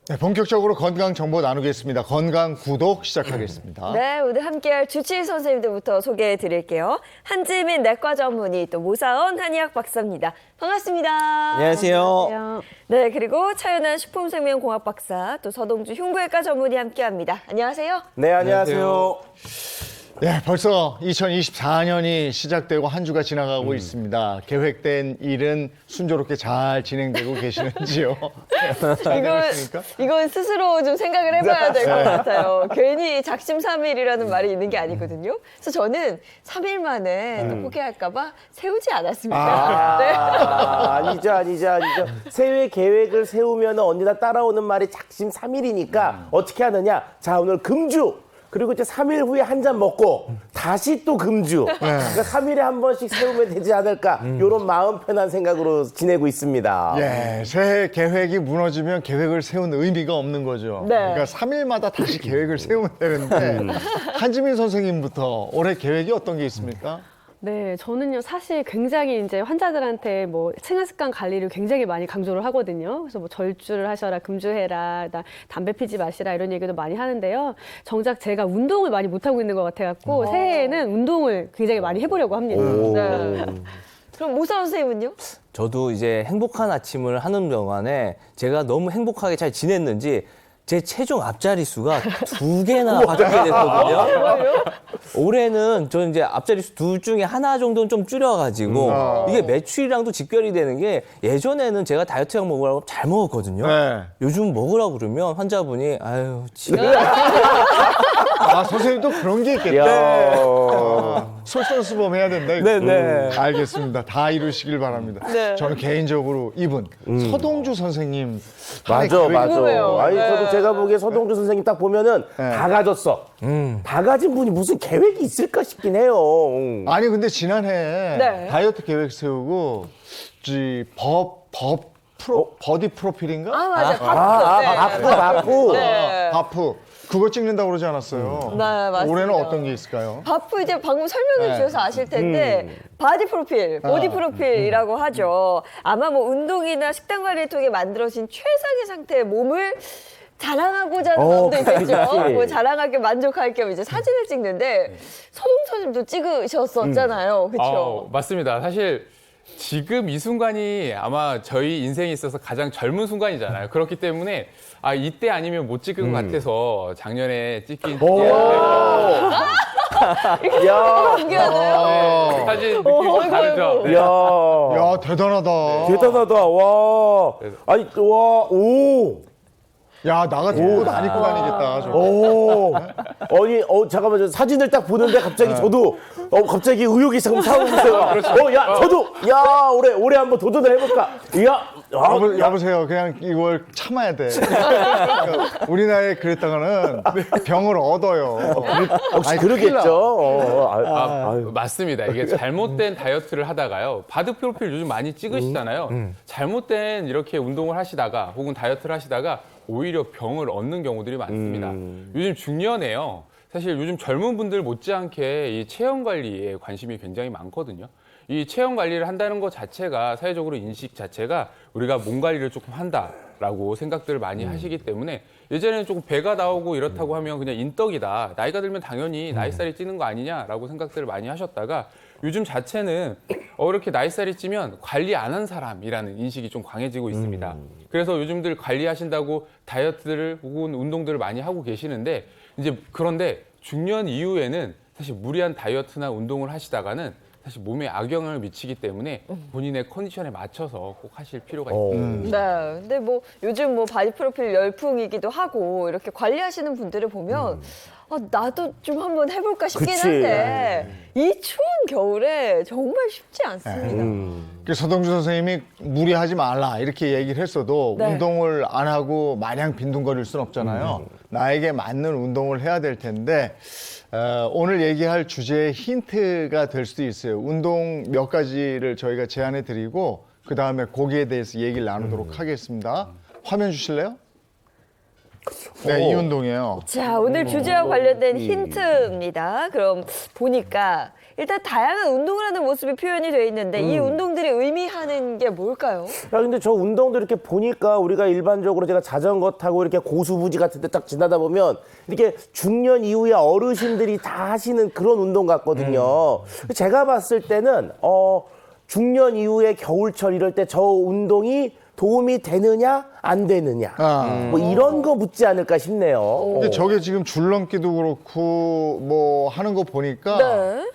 네, 본격적으로 건강 정보 나누겠습니다. 건강 구독 시작하겠습니다. 네, 오늘 함께할 주치의 선생님들부터 소개해 드릴게요. 한지민 내과 전문의 또 모사원 한의학 박사입니다. 반갑습니다. 안녕하세요. 네, 그리고 차윤환 식품생명공학 박사 또 서동주 흉부외과 전문의 함께합니다. 안녕하세요. 네, 안녕하세요. 네, 벌써 2024년이 시작되고 한 주가 지나가고 있습니다. 계획된 일은 순조롭게 잘 진행되고 계시는지요? 이건 스스로 좀 생각을 해봐야 될 것 같아요. 괜히 작심삼일이라는 말이 있는 게 아니거든요. 그래서 저는 3일 만에 또 포기할까봐 세우지 않았습니다. 네. 아니죠. 새해 계획을 세우면 언제나 따라오는 말이 작심삼일이니까 어떻게 하느냐? 자, 오늘 금주. 그리고 이제 3일 후에 한 잔 먹고 다시 또 금주. 그러니까 3일에 한 번씩 세우면 되지 않을까. 이런 마음 편한 생각으로 지내고 있습니다. 예, 새해 계획이 무너지면 계획을 세운 의미가 없는 거죠. 네. 그러니까 3일마다 다시 계획을 세우면 되는데 한지민 선생님부터 올해 계획이 어떤 게 있습니까? 네, 저는요, 사실 굉장히 이제 환자들한테 뭐 생활 습관 관리를 굉장히 많이 강조를 하거든요. 그래서 뭐 절주를 하셔라, 금주해라, 담배 피지 마시라 이런 얘기도 많이 하는데요. 정작 제가 운동을 많이 못하고 있는 것 같아갖고 새해에는 운동을 굉장히 많이 해보려고 합니다. 네. 그럼 모사 선생님은요? 저도 이제 행복한 아침을 하는 동안에 제가 너무 행복하게 잘 지냈는지 제 최종 앞자리수가 2개나 바뀌게 됐거든요. 올해는 저는 이제 앞자리수 둘 중에 하나 정도는 좀 줄여가지고 이게 매출이랑도 직결이 되는 게 예전에는 제가 다이어트약 먹으라고 잘 먹었거든요. 네. 요즘 먹으라고 그러면 환자분이 아유 지금 아, 선생님도 그런 게 있겠다. 솔선수범 해야 된다. 이거. 네네. 알겠습니다. 다 이루시길 바랍니다. 네. 저는 개인적으로 이분 서동주 선생님. 맞아. 궁금해요. 아니, 네. 저도 제가 보기에 서동주 선생님 딱 보면은 다 가졌어. 다 가진 분이 무슨 계획이 있을까 싶긴 해요. 아니 근데 지난해 네. 다이어트 계획 세우고 버디 프로필인가? 아, 맞아. 바쁘. 네. 바프 그거 찍는다고 그러지 않았어요? 네, 맞습니다. 올해는 어떤 게 있을까요? 바프 이제 방금 설명해 네. 주셔서 아실 텐데 바디 프로필, 보디 프로필이라고 하죠. 아마 뭐 운동이나 식단 관리를 통해 만들어진 최상의 상태의 몸을 자랑하고자 하는 마음도 있겠죠. 그렇지. 뭐 자랑하게 만족할 겸 이제 사진을 찍는데 서동철님도 찍으셨었잖아요. 그렇죠? 맞습니다. 사실 지금 이 순간이 아마 저희 인생에 있어서 가장 젊은 순간이잖아요. 그렇기 때문에 이때 아니면 못 찍은 것 같아서 작년에 찍긴 야, 연기하나요? 사진 느낌이 좀 다르죠. 네. 야 대단하다. 대단하다. 와. 아니, 와, 오. 야 나 같은 옷 안 입고 다니겠다. 저거. 오. 아니, 잠깐만, 저 사진을 딱 보는데 갑자기 저도, 갑자기 의욕이 잠깐 사오고 야, 저도, 야, 올해 한번 도전을 해볼까? 여보세요. 그냥 이걸 참아야 돼. 그러니까 우리 나이에 그랬다가는 병을 얻어요. 혹시 아니, 큰일 나. 그러겠죠? 맞습니다. 이게 잘못된 다이어트를 하다가요. 바디 프로필 요즘 많이 찍으시잖아요. 잘못된 이렇게 운동을 하시다가 혹은 다이어트를 하시다가 오히려 병을 얻는 경우들이 많습니다. 요즘 중년에요. 사실 요즘 젊은 분들 못지않게 이 체형 관리에 관심이 굉장히 많거든요. 이 체형 관리를 한다는 것 자체가 사회적으로 인식 자체가 우리가 몸 관리를 조금 한다라고 생각들을 많이 하시기 때문에 예전에는 조금 배가 나오고 이렇다고 하면 그냥 인덕이다. 나이가 들면 당연히 나이살이 찌는 거 아니냐라고 생각들을 많이 하셨다가 요즘 자체는 이렇게 나이살이 찌면 관리 안 한 사람이라는 인식이 좀 강해지고 있습니다. 그래서 요즘들 관리하신다고 다이어트를 혹은 운동들을 많이 하고 계시는데 이제 그런데 중년 이후에는 사실 무리한 다이어트나 운동을 하시다가는 사실 몸에 악영향을 미치기 때문에 본인의 컨디션에 맞춰서 꼭 하실 필요가 있습니다. 네. 근데 뭐 요즘 뭐 바디 프로필 열풍이기도 하고 이렇게 관리하시는 분들을 보면 나도 좀 한번 해볼까 싶긴 그치. 한데 이 추운 겨울에 정말 쉽지 않습니다. 서동주 선생님이 무리하지 말라 이렇게 얘기를 했어도 네. 운동을 안 하고 마냥 빈둥거릴 순 없잖아요. 나에게 맞는 운동을 해야 될 텐데 오늘 얘기할 주제의 힌트가 될 수도 있어요. 운동 몇 가지를 저희가 제안해 드리고 그 다음에 거기에 대해서 얘기를 나누도록 하겠습니다. 화면 주실래요? 네, 이 운동이에요. 자, 오늘 주제와 관련된 힌트입니다. 그럼 보니까 일단 다양한 운동을 하는 모습이 표현이 되어 있는데 이 운동들이 의미하는 게 뭘까요? 야, 근데 저 운동도 이렇게 보니까 우리가 일반적으로 제가 자전거 타고 이렇게 고수부지 같은 데 딱 지나다 보면 이렇게 중년 이후에 어르신들이 다 하시는 그런 운동 같거든요. 제가 봤을 때는, 중년 이후에 겨울철 이럴 때 저 운동이 도움이 되느냐, 안 되느냐. 뭐 이런 거 묻지 않을까 싶네요. 근데 저게 지금 줄넘기도 그렇고 뭐 하는 거 보니까 네.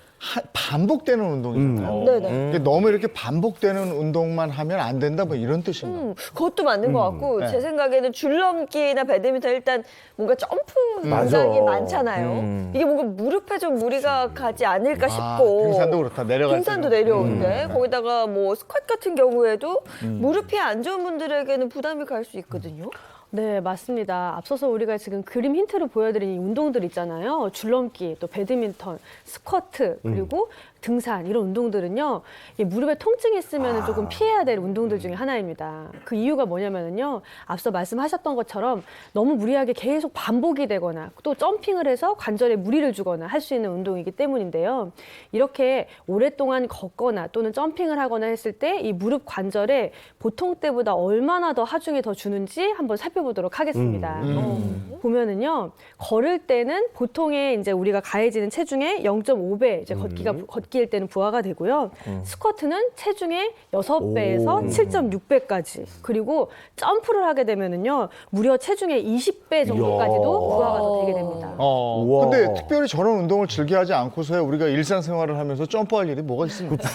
반복되는 운동이잖아요. 네네. 이게 너무 이렇게 반복되는 운동만 하면 안 된다 뭐 이런 뜻인가요? 그것도 맞는 것 같고 제 생각에는 줄넘기나 배드민턴 일단 뭔가 점프 동작이 많잖아요. 이게 뭔가 무릎에 좀 무리가 가지 않을까 싶고 등산도 그렇다. 내려갈 등산도 때는. 내려오는데 거기다가 뭐 스쿼트 같은 경우에도 무릎이 안 좋은 분들에게는 부담이 갈 수 있거든요. 네, 맞습니다. 앞서서 우리가 지금 그림 힌트로 보여드린 이 운동들 있잖아요. 줄넘기, 또 배드민턴, 스쿼트, 그리고 등산 이런 운동들은요. 이 무릎에 통증이 있으면 조금 피해야 될 운동들 중에 하나입니다. 그 이유가 뭐냐면요. 앞서 말씀하셨던 것처럼 너무 무리하게 계속 반복이 되거나 또 점핑을 해서 관절에 무리를 주거나 할 수 있는 운동이기 때문인데요. 이렇게 오랫동안 걷거나 또는 점핑을 하거나 했을 때 이 무릎 관절에 보통 때보다 얼마나 더 하중이 더 주는지 한번 살펴보도록 하겠습니다. 보면은요. 걸을 때는 보통의 이제 우리가 가해지는 체중의 0.5배 이제 걷기일 때는 부하가 되고요. 스쿼트는 체중의 6배에서 7.6배까지. 그리고 점프를 하게 되면은요. 무려 체중의 20배 정도까지도 부하가 더 되게 됩니다. 우와. 근데 특별히 저런 운동을 즐겨하지 않고서야 우리가 일상생활을 하면서 점프할 일이 뭐가 있습니까?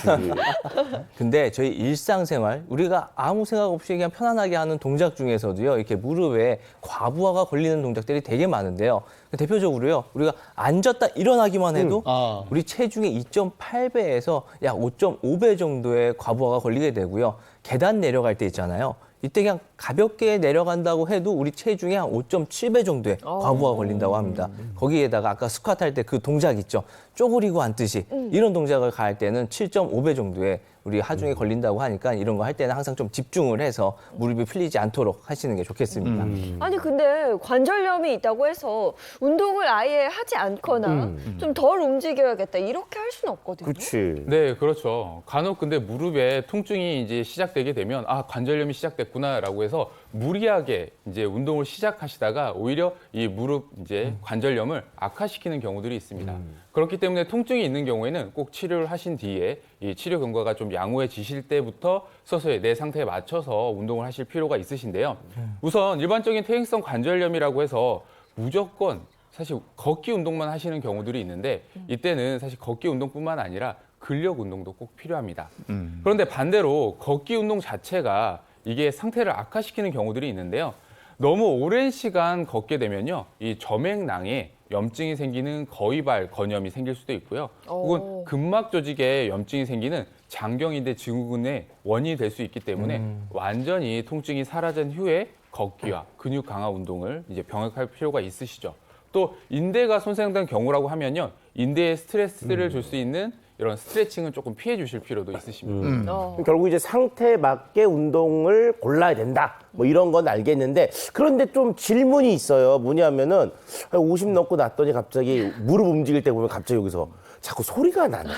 근데 저희 일상생활 우리가 아무 생각 없이 그냥 편안하게 하는 동작 중에서도요 이렇게 무릎에 과부하가 걸리는 동작들이 되게 많은데요. 대표적으로요 우리가 앉았다 일어나기만 해도 우리 체중의 2.8배에서 약 5.5배 정도의 과부하가 걸리게 되고요. 계단 내려갈 때 있잖아요. 이때 그냥 가볍게 내려간다고 해도 우리 체중의 한 5.7배 정도의 과부하가 걸린다고 합니다. 거기에다가 아까 스쿼트 할 때 그 동작 있죠. 쪼그리고 앉듯이 이런 동작을 할 때는 7.5배 정도의 우리 하중에 걸린다고 하니까 이런 거 할 때는 항상 좀 집중을 해서 무릎이 풀리지 않도록 하시는 게 좋겠습니다. 아니 근데 관절염이 있다고 해서 운동을 아예 하지 않거나 좀 덜 움직여야겠다 이렇게 할 수는 없거든요. 그렇지. 네, 그렇죠. 간혹 근데 무릎에 통증이 이제 시작되게 되면 아, 관절염이 시작됐구나라고 해서 무리하게 이제 운동을 시작하시다가 오히려 이 무릎 이제 관절염을 악화시키는 경우들이 있습니다. 그렇기 때문에 통증이 있는 경우에는 꼭 치료를 하신 뒤에 이 치료 경과가 좀 양호해지실 때부터 서서히 내 상태에 맞춰서 운동을 하실 필요가 있으신데요. 우선 일반적인 퇴행성 관절염이라고 해서 무조건 사실 걷기 운동만 하시는 경우들이 있는데 이때는 사실 걷기 운동뿐만 아니라 근력 운동도 꼭 필요합니다. 그런데 반대로 걷기 운동 자체가 이게 상태를 악화시키는 경우들이 있는데요. 너무 오랜 시간 걷게 되면요. 이 점액낭에 염증이 생기는 거위발 건염이 생길 수도 있고요. 혹은 근막 조직에 염증이 생기는 장경인대 증후군의 원인이 될 수 있기 때문에 완전히 통증이 사라진 후에 걷기와 근육 강화 운동을 이제 병행할 필요가 있으시죠. 또 인대가 손상된 경우라고 하면요. 인대에 스트레스를 줄 수 있는 이런 스트레칭은 조금 피해 주실 필요도 있으십니다. 결국 이제 상태에 맞게 운동을 골라야 된다. 뭐 이런 건 알겠는데 그런데 좀 질문이 있어요. 뭐냐면은 50 넘고 났더니 갑자기 무릎 움직일 때 보면 갑자기 여기서 자꾸 소리가 나네.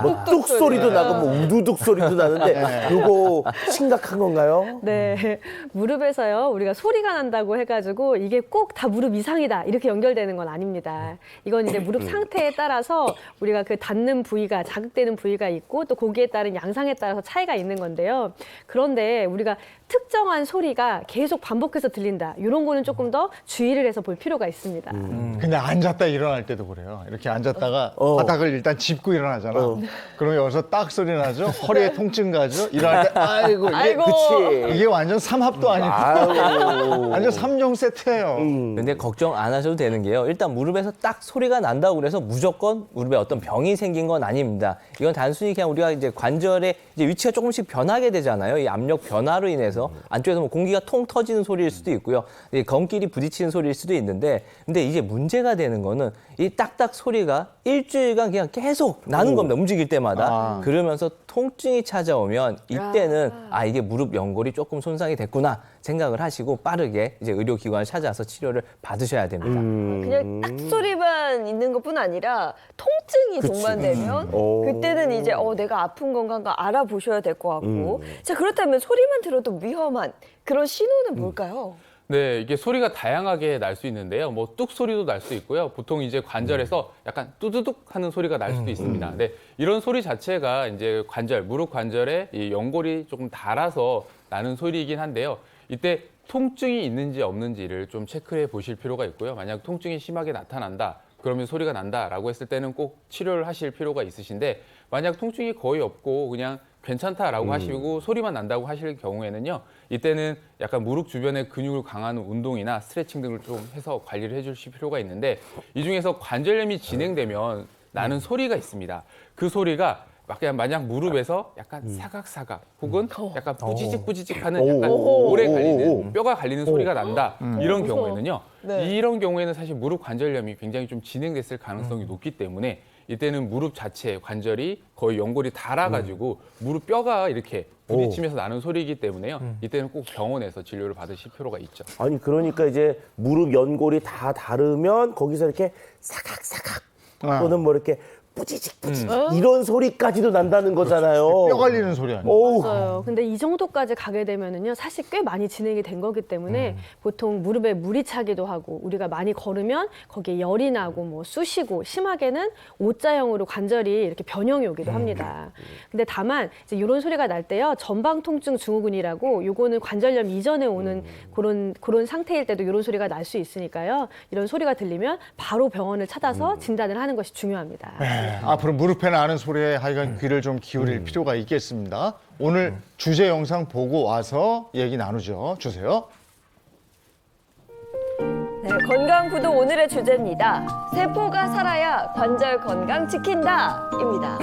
뭐 뚝 소리도 나고 뭐 우두둑 소리도 나는데 이거 심각한 건가요? 네, 무릎에서요 우리가 소리가 난다고 해가지고 이게 꼭 다 무릎 이상이다 이렇게 연결되는 건 아닙니다. 이건 이제 무릎 상태에 따라서 우리가 그 닿는 부위가 자극되는 부위가 있고 또 거기에 따른 양상에 따라서 차이가 있는 건데요. 그런데 우리가 특정한 소리가 계속 반복해서 들린다 이런 거는 조금 더 주의를 해서 볼 필요가 있습니다. 근데 앉았다 일어날 때도 그래요. 이렇게 앉았다가 바닥을 일단 짚고 일어나잖아. 그럼 여기서 딱 소리 나죠. 허리에 통증 가죠. 일어날 때 아이고 이게 그치. 이게 완전 삼합도 아니고 아유. 완전 3종 세트예요. 근데 걱정 안 하셔도 되는 게요. 일단 무릎에서 딱 소리가 난다고 그래서 무조건 무릎에 어떤 병이 생긴 건 아닙니다. 이건 단순히 그냥 우리가 이제 관절의 이제 위치가 조금씩 변하게 되잖아요. 이 압력 변화로 인해서 안쪽에서 뭐 공기가 통 터지는 소리일 수도 있고요. 검끼리 부딪히는 소리일 수도 있는데 근데 이제 문제가 되는 거는 이 딱딱 소리가 일주일간 그냥 계속 나는 겁니다. 움직일 때마다. 그러면서 통증이 찾아오면 이때는 아 이게 무릎 연골이 조금 손상이 됐구나 생각을 하시고 빠르게 이제 의료기관을 찾아서 치료를 받으셔야 됩니다. 그냥 딱 소리만 있는 것뿐 아니라 통증이 동반되면 그때는 이제 내가 아픈 건가 알아보셔야 될 것 같고 자 그렇다면 소리만 들어도 위험한 그런 신호는 뭘까요? 네, 이게 소리가 다양하게 날 수 있는데요. 뭐 뚝 소리도 날 수 있고요. 보통 이제 관절에서 약간 뚜두둑 하는 소리가 날 수도 있습니다. 네, 이런 소리 자체가 이제 무릎 관절에 이 연골이 조금 닳아서 나는 소리이긴 한데요. 이때 통증이 있는지 없는지를 좀 체크해 보실 필요가 있고요. 만약 통증이 심하게 나타난다. 그러면 소리가 난다라고 했을 때는 꼭 치료를 하실 필요가 있으신데 만약 통증이 거의 없고 그냥 괜찮다라고 하시고 소리만 난다고 하실 경우에는요. 이때는 약간 무릎 주변의 근육을 강화하는 운동이나 스트레칭 등을 좀 해서 관리를 해주실 필요가 있는데 이 중에서 관절염이 진행되면 나는 소리가 있습니다. 그 소리가 그냥 만약 무릎에서 약간 사각사각 혹은 약간 뿌지직뿌지직하는 약간 오래 갈리는 뼈가 갈리는 소리가 난다 이런 경우에는요. 네. 이런 경우에는 사실 무릎 관절염이 굉장히 좀 진행됐을 가능성이 높기 때문에 이때는 무릎 자체 관절이 거의 연골이 닳아가지고 무릎 뼈가 이렇게 부딪히면서 나는 소리이기 때문에요. 이때는 꼭 병원에서 진료를 받으실 필요가 있죠. 아니 그러니까 이제 무릎 연골이 다 다르면 거기서 이렇게 사각사각 또는 뭐 이렇게 뿌지직 이런 소리까지도 난다는 거잖아요. 뼈 갈리는 소리 아니에요? 어우. 맞아요. 근데 이 정도까지 가게 되면은요, 사실 꽤 많이 진행이 된 거기 때문에 보통 무릎에 물이 차기도 하고 우리가 많이 걸으면 거기에 열이 나고 뭐 쑤시고 심하게는 O자형으로 관절이 이렇게 변형이 오기도 합니다. 근데 다만 이제 이런 소리가 날 때요, 전방 통증 증후군이라고 요거는 관절염 이전에 오는 그런 상태일 때도 이런 소리가 날 수 있으니까요. 이런 소리가 들리면 바로 병원을 찾아서 진단을 하는 것이 중요합니다. 앞으로 무릎에 나는 소리에 하여간 귀를 좀 기울일 필요가 있겠습니다. 오늘 주제 영상 보고 와서 얘기 나누죠. 주세요. 네, 건강구독 오늘의 주제입니다. 세포가 살아야 관절 건강 지킨다입니다.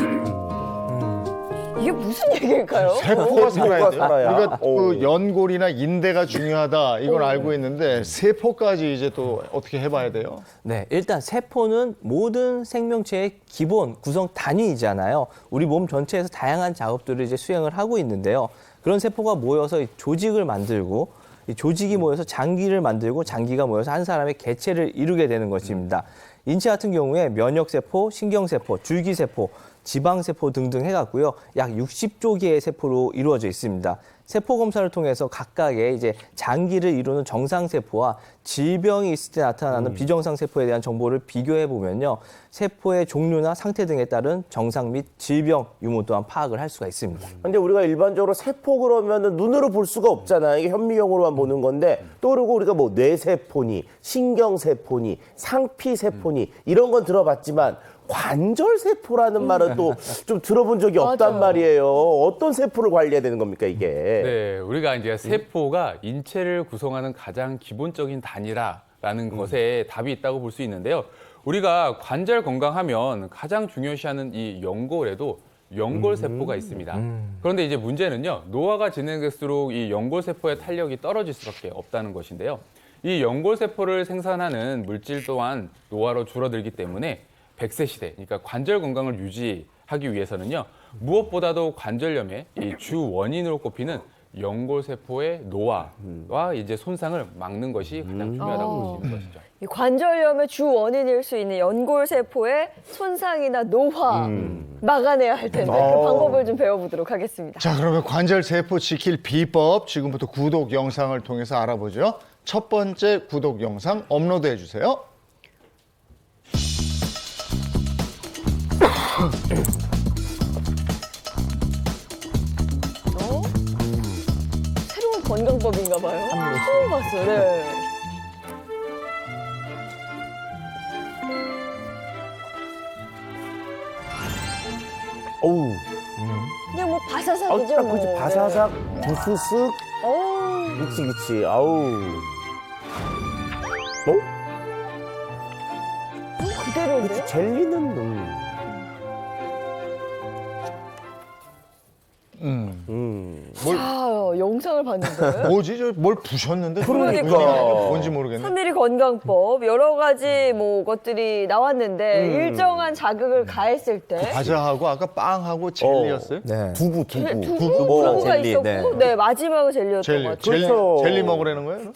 이게 무슨 얘기일까요? 세포가 살아야 돼요. 살아야. 우리가 그 연골이나 인대가 중요하다 이건 알고 있는데 세포까지 이제 또 어떻게 해봐야 돼요? 네, 일단 세포는 모든 생명체의 기본 구성 단위이잖아요. 우리 몸 전체에서 다양한 작업들을 이제 수행을 하고 있는데요. 그런 세포가 모여서 이 조직을 만들고 이 조직이 모여서 장기를 만들고 장기가 모여서 한 사람의 개체를 이루게 되는 것입니다. 인체 같은 경우에 면역세포, 신경세포, 줄기세포, 지방세포 등등 해갖고요. 약 60조 개의 세포로 이루어져 있습니다. 세포 검사를 통해서 각각의 이제 장기를 이루는 정상세포와 질병이 있을 때 나타나는 비정상세포에 대한 정보를 비교해 보면요. 세포의 종류나 상태 등에 따른 정상 및 질병 유무 또한 파악을 할 수가 있습니다. 근데 우리가 일반적으로 세포 그러면은 눈으로 볼 수가 없잖아요. 이게 현미경으로만 보는 건데 또 그리고 우리가 뭐 뇌세포니, 신경세포니, 상피세포니 이런 건 들어봤지만 관절세포라는 말은 또 좀 들어본 적이 없단 말이에요. 어떤 세포를 관리해야 되는 겁니까, 이게? 네, 우리가 이제 세포가 인체를 구성하는 가장 기본적인 단위라는 것에 답이 있다고 볼 수 있는데요. 우리가 관절 건강하면 가장 중요시하는 이 연골에도 연골세포가 있습니다. 그런데 이제 문제는요, 노화가 진행될수록 이 연골세포의 탄력이 떨어질 수밖에 없다는 것인데요. 이 연골세포를 생산하는 물질 또한 노화로 줄어들기 때문에 100세 시대, 그러니까 관절 건강을 유지하기 위해서는요, 무엇보다도 관절염의 이 주 원인으로 꼽히는 연골세포의 노화와 이제 손상을 막는 것이 가장 중요하다고 볼 수 있는 것이죠. 이 관절염의 주 원인일 수 있는 연골세포의 손상이나 노화 막아내야 할 텐데 그 방법을 좀 배워보도록 하겠습니다. 자, 그러면 관절 세포 지킬 비법 지금부터 구독 영상을 통해서 알아보죠. 첫 번째 구독 영상 업로드해 주세요. 새로운 건강법인가 봐요. 처음 봤어요. 네. 어우, 그냥 뭐 바사삭이죠. 딱 뭐. 그치, 바사삭, 부스스, 네. 그치, 아우. 그대로인데요? 젤리는, 자, 영상을 봤는데. 뭐지? 뭘 부셨는데? 그러니까. 뭔지 모르겠네. 3mm 건강법 여러 가지 뭐 것들이 나왔는데 일정한 자극을 가했을 때 과자하고 아까 빵하고 젤리였어요? 네. 두부. 두부가 젤리, 있었고 네. 네, 마지막은 젤리였던 젤리, 것 같아요. 그렇죠. 젤리 먹으라는 거예요?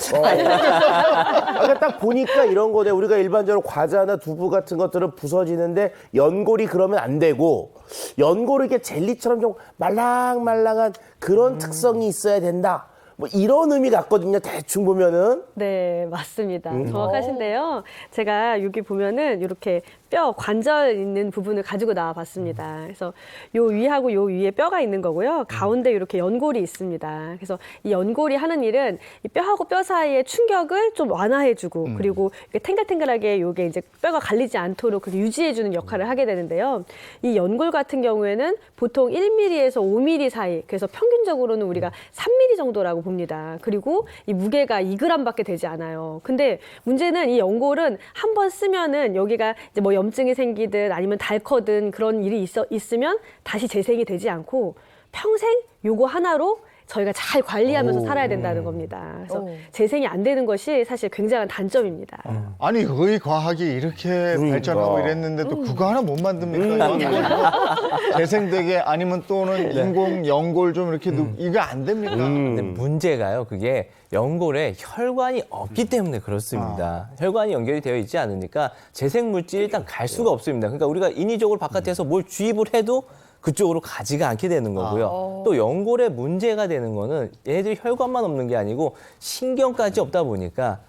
아까 딱 보니까 이런 거네. 우리가 일반적으로 과자나 두부 같은 것들은 부서지는데 연골이 그러면 안 되고 연골을 이렇게 젤리처럼 좀 말랑말랑한 그런 특성이 있어야 된다. 뭐 이런 의미 같거든요. 대충 보면은. 네, 맞습니다. 정확하신데요. 제가 여기 보면은 이렇게 뼈, 관절 있는 부분을 가지고 나와봤습니다. 그래서 요 위하고 요 위에 뼈가 있는 거고요. 가운데 이렇게 연골이 있습니다. 그래서 이 연골이 하는 일은 이 뼈하고 뼈 사이의 충격을 좀 완화해주고 그리고 이렇게 탱글탱글하게 요게 이제 뼈가 갈리지 않도록 그렇게 유지해주는 역할을 하게 되는데요. 이 연골 같은 경우에는 보통 1mm에서 5mm 사이, 그래서 평균적으로는 우리가 3mm 정도라고 봅니다. 그리고 이 무게가 2g밖에 되지 않아요. 근데 문제는 이 연골은 한 번 쓰면은 여기가 이제 뭐 염증이 생기든 아니면 닳거든 그런 일이 있으면 다시 재생이 되지 않고 평생 요거 하나로 저희가 잘 관리하면서 살아야 된다는 겁니다. 그래서 재생이 안 되는 것이 사실 굉장한 단점입니다. 아니 의과학이 이렇게 발전하고 이랬는데도 그거 하나 못 만듭니까? 연골 재생되게 아니면 또는 인공 연골 좀 이렇게 이거 안 됩니까? 근데 문제가요, 그게 연골에 혈관이 없기 때문에 그렇습니다. 혈관이 연결이 되어 있지 않으니까 재생 물질이 일단 갈 수가 없습니다. 그러니까 우리가 인위적으로 바깥에서 뭘 주입을 해도 그쪽으로 가지가 않게 되는 거고요. 또 연골에 문제가 되는 거는 얘네들이 혈관만 없는 게 아니고 신경까지 없다 보니까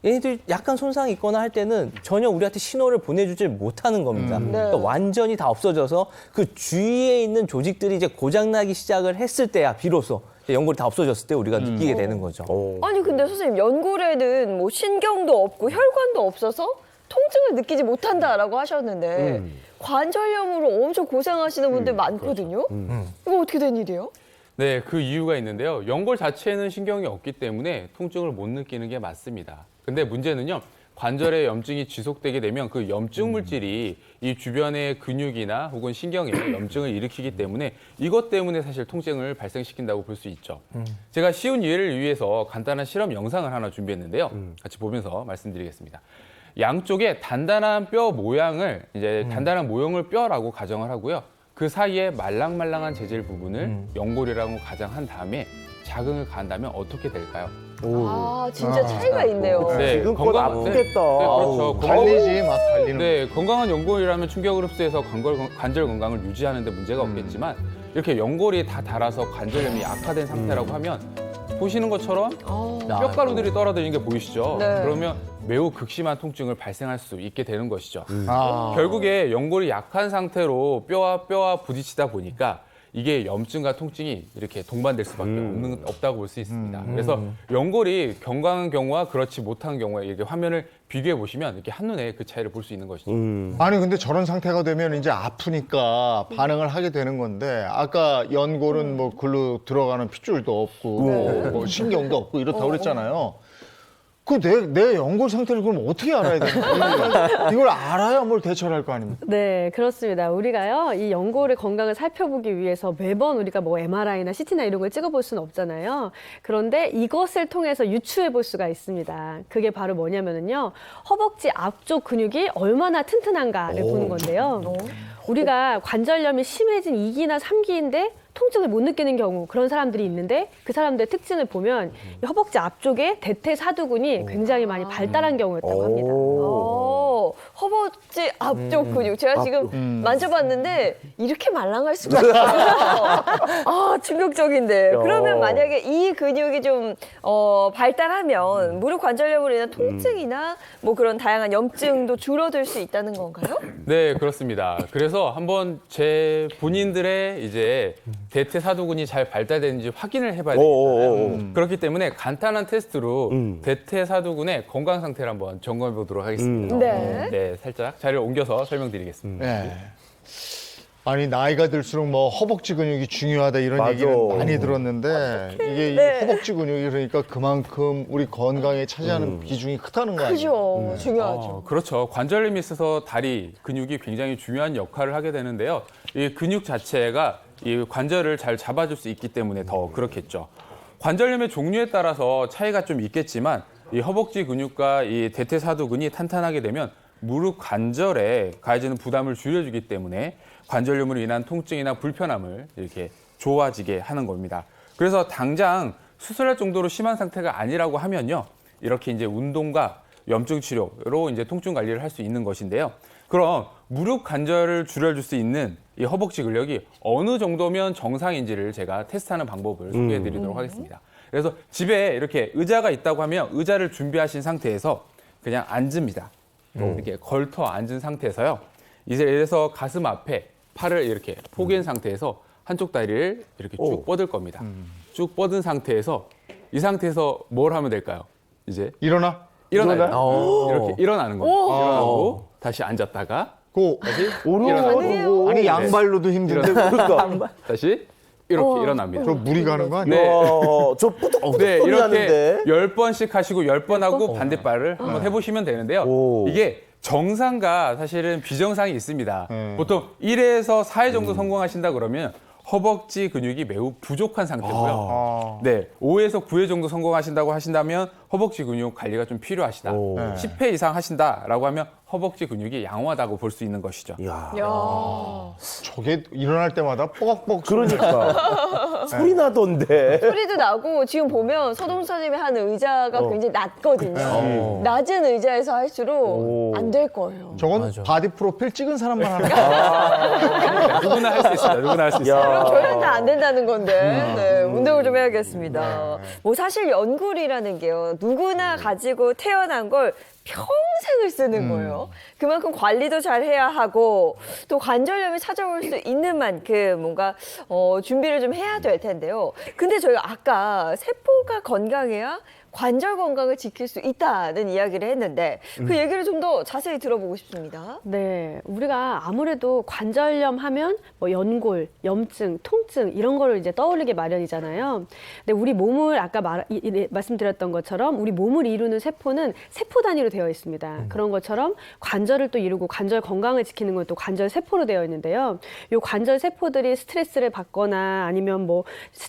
얘네들이 약간 손상이 있거나 할 때는 전혀 우리한테 신호를 보내주질 못하는 겁니다. 그러니까 완전히 다 없어져서 그 주위에 있는 조직들이 이제 고장나기 시작을 했을 때야 비로소 연골이 다 없어졌을 때 우리가 느끼게 되는 거죠. 아니 근데 선생님 연골에는 뭐 신경도 없고 혈관도 없어서 통증을 느끼지 못한다라고 하셨는데 관절염으로 엄청 고생하시는 분들 많거든요. 이거 어떻게 된 일이에요? 네, 그 이유가 있는데요. 연골 자체에는 신경이 없기 때문에 통증을 못 느끼는 게 맞습니다. 근데 문제는요. 관절에 염증이 지속되게 되면 그 염증 물질이 이 주변의 근육이나 혹은 신경에 염증을 일으키기 때문에 이것 때문에 사실 통증을 발생시킨다고 볼 수 있죠. 제가 쉬운 이해를 위해서 간단한 실험 영상을 하나 준비했는데요. 같이 보면서 말씀드리겠습니다. 양쪽에 단단한 뼈 모양을 단단한 모형을 뼈라고 가정을 하고요. 그 사이에 말랑말랑한 재질 부분을 연골이라고 가정한 다음에 자극을 가한다면 어떻게 될까요? 아 진짜 차이가 있네요. 네, 지금껏 아프겠다. 네, 그렇죠. 달리지 막 달리는. 네, 건강한 연골이라면 충격을 흡수해서 관절 건강을 유지하는 데 문제가 없겠지만 이렇게 연골이 다 닳아서 관절염이 약화된 상태라고 하면 보시는 것처럼 뼈가루들이 떨어지는 게 보이시죠? 네. 그러면 매우 극심한 통증을 발생할 수 있게 되는 것이죠. 결국에 연골이 약한 상태로 뼈와 부딪히다 보니까 이게 염증과 통증이 이렇게 동반될 수밖에 없다고 볼 수 있습니다. 그래서 연골이 건강한 경우와 그렇지 못한 경우에 이렇게 화면을 비교해 보시면 이렇게 한눈에 그 차이를 볼 수 있는 것이죠. 아니 근데 저런 상태가 되면 이제 아프니까 반응을 하게 되는 건데 아까 연골은 뭐 글로 들어가는 핏줄도 없고 뭐 신경도 없고 이렇다고 그랬잖아요. 그 내 연골 상태를 그럼 어떻게 알아야 되나? 이걸 알아야 뭘 대처를 할 거 아닙니까? 네, 그렇습니다. 우리가요, 이 연골의 건강을 살펴보기 위해서 매번 우리가 뭐 MRI나 CT나 이런 걸 찍어볼 수는 없잖아요. 그런데 이것을 통해서 유추해 볼 수가 있습니다. 그게 바로 뭐냐면요, 허벅지 앞쪽 근육이 얼마나 튼튼한가를 보는 건데요. 우리가 관절염이 심해진 2기나 3기인데 통증을 못 느끼는 경우 그런 사람들이 있는데 그 사람들의 특징을 보면 이 허벅지 앞쪽에 대퇴사두근이 굉장히 많이 발달한 경우였다고 합니다. 허벅지 앞쪽 근육 제가 지금 만져봤는데 이렇게 말랑할 수가 있어요. 아 충격적인데 그러면 만약에 이 근육이 좀 발달하면 무릎 관절염으로 인한 통증이나 뭐 그런 다양한 염증도 줄어들 수 있다는 건가요? 네, 그렇습니다. 그래서 한번 제 본인들의 이제 대퇴사두근이 잘 발달되는지 확인을 해봐야 되겠잖아요. 그렇기 때문에 간단한 테스트로 대퇴사두근의 건강 상태를 한번 점검해 보도록 하겠습니다. 네, 살짝 자리를 옮겨서 설명드리겠습니다. 네. 아니 나이가 들수록 뭐 허벅지 근육이 중요하다 이런 맞아. 얘기는 많이 들었는데 이게 이 허벅지 근육이 그러니까 그만큼 우리 건강에 차지하는 비중이 크다는 거 아니에요? 그죠, 중요하죠. 그렇죠. 관절염이 있어서 다리 근육이 굉장히 중요한 역할을 하게 되는데요. 이 근육 자체가 이 관절을 잘 잡아줄 수 있기 때문에 더 그렇겠죠. 관절염의 종류에 따라서 차이가 좀 있겠지만 이 허벅지 근육과 이 대퇴사두근이 탄탄하게 되면 무릎 관절에 가해지는 부담을 줄여주기 때문에 관절염으로 인한 통증이나 불편함을 이렇게 좋아지게 하는 겁니다. 그래서 당장 수술할 정도로 심한 상태가 아니라고 하면요, 이렇게 이제 운동과 염증 치료로 이제 통증 관리를 할 수 있는 것인데요. 그럼 무릎 관절을 줄여줄 수 있는 이 허벅지 근력이 어느 정도면 정상인지를 제가 테스트하는 방법을 소개해드리도록 하겠습니다. 그래서 집에 이렇게 의자가 있다고 하면 의자를 준비하신 상태에서 그냥 앉습니다. 이렇게 걸터 앉은 상태에서요. 이제 이래서 가슴 앞에 팔을 이렇게 포갠 상태에서 한쪽 다리를 이렇게 쭉 뻗을 겁니다. 쭉 뻗은 상태에서 이 상태에서 뭘 하면 될까요? 이제 일어나요? 이렇게 일어나는 겁니다. 일어나고 다시 앉았다가 고 다시 어려워. 아니 양발로도 힘든데 일어나. 다시 이렇게 일어납니다. 저 무리 가는 거 아니야? 네. 저 뿌듯 네, 소리 이렇게 나는데. 10번씩 하시고 10번 하고 반대발을 한번 해보시면 되는데요. 오. 이게 정상과 사실은 비정상이 있습니다. 보통 1에서 4회 정도 성공하신다 그러면 허벅지 근육이 매우 부족한 상태고요. 네, 5에서 9회 정도 성공하신다고 하신다면 허벅지 근육 관리가 좀 필요하시다. 오. 10회 이상 하신다라고 하면 허벅지 근육이 양호하다고 볼 수 있는 것이죠. 야. 저게 일어날 때마다 뽀각뽀각 그러니까 소리 나던데. 소리도 나고 지금 보면 서동수님이 하는 의자가 굉장히 낮거든요. 낮은 의자에서 할수록 안 될 거예요. 저건 바디 프로필 찍은 사람만 하는 거야. 누구나 할 수 있습니다. 누구나 할 수 있어요. 그럼 저희는 다 안 된다는 건데 네, 운동을 좀 해야겠습니다. 뭐 사실 연골이라는 게요. 누구나 가지고 태어난 걸 평생을 쓰는 거예요. 그만큼 관리도 잘 해야 하고 또 관절염이 찾아올 수 있는 만큼 뭔가 준비를 좀 해야 될 텐데요. 근데 저희가 아까 세포가 건강해야 관절 건강을 지킬 수 있다는 이야기를 했는데 그 얘기를 좀 더 자세히 들어보고 싶습니다. 네, 우리가 아무래도 관절염 하면 뭐 연골, 염증, 통증 이런 거를 이제 떠올리게 마련이잖아요. 근데 우리 몸을 아까 말씀드렸던 것처럼 우리 몸을 이루는 세포는 세포 단위로 되어 있습니다. 그런 것처럼 관절을 또 이루고 관절 건강을 지키는 건 또 관절 세포로 되어 있는데요. 이 관절 세포들이 스트레스를 받거나 아니면 뭐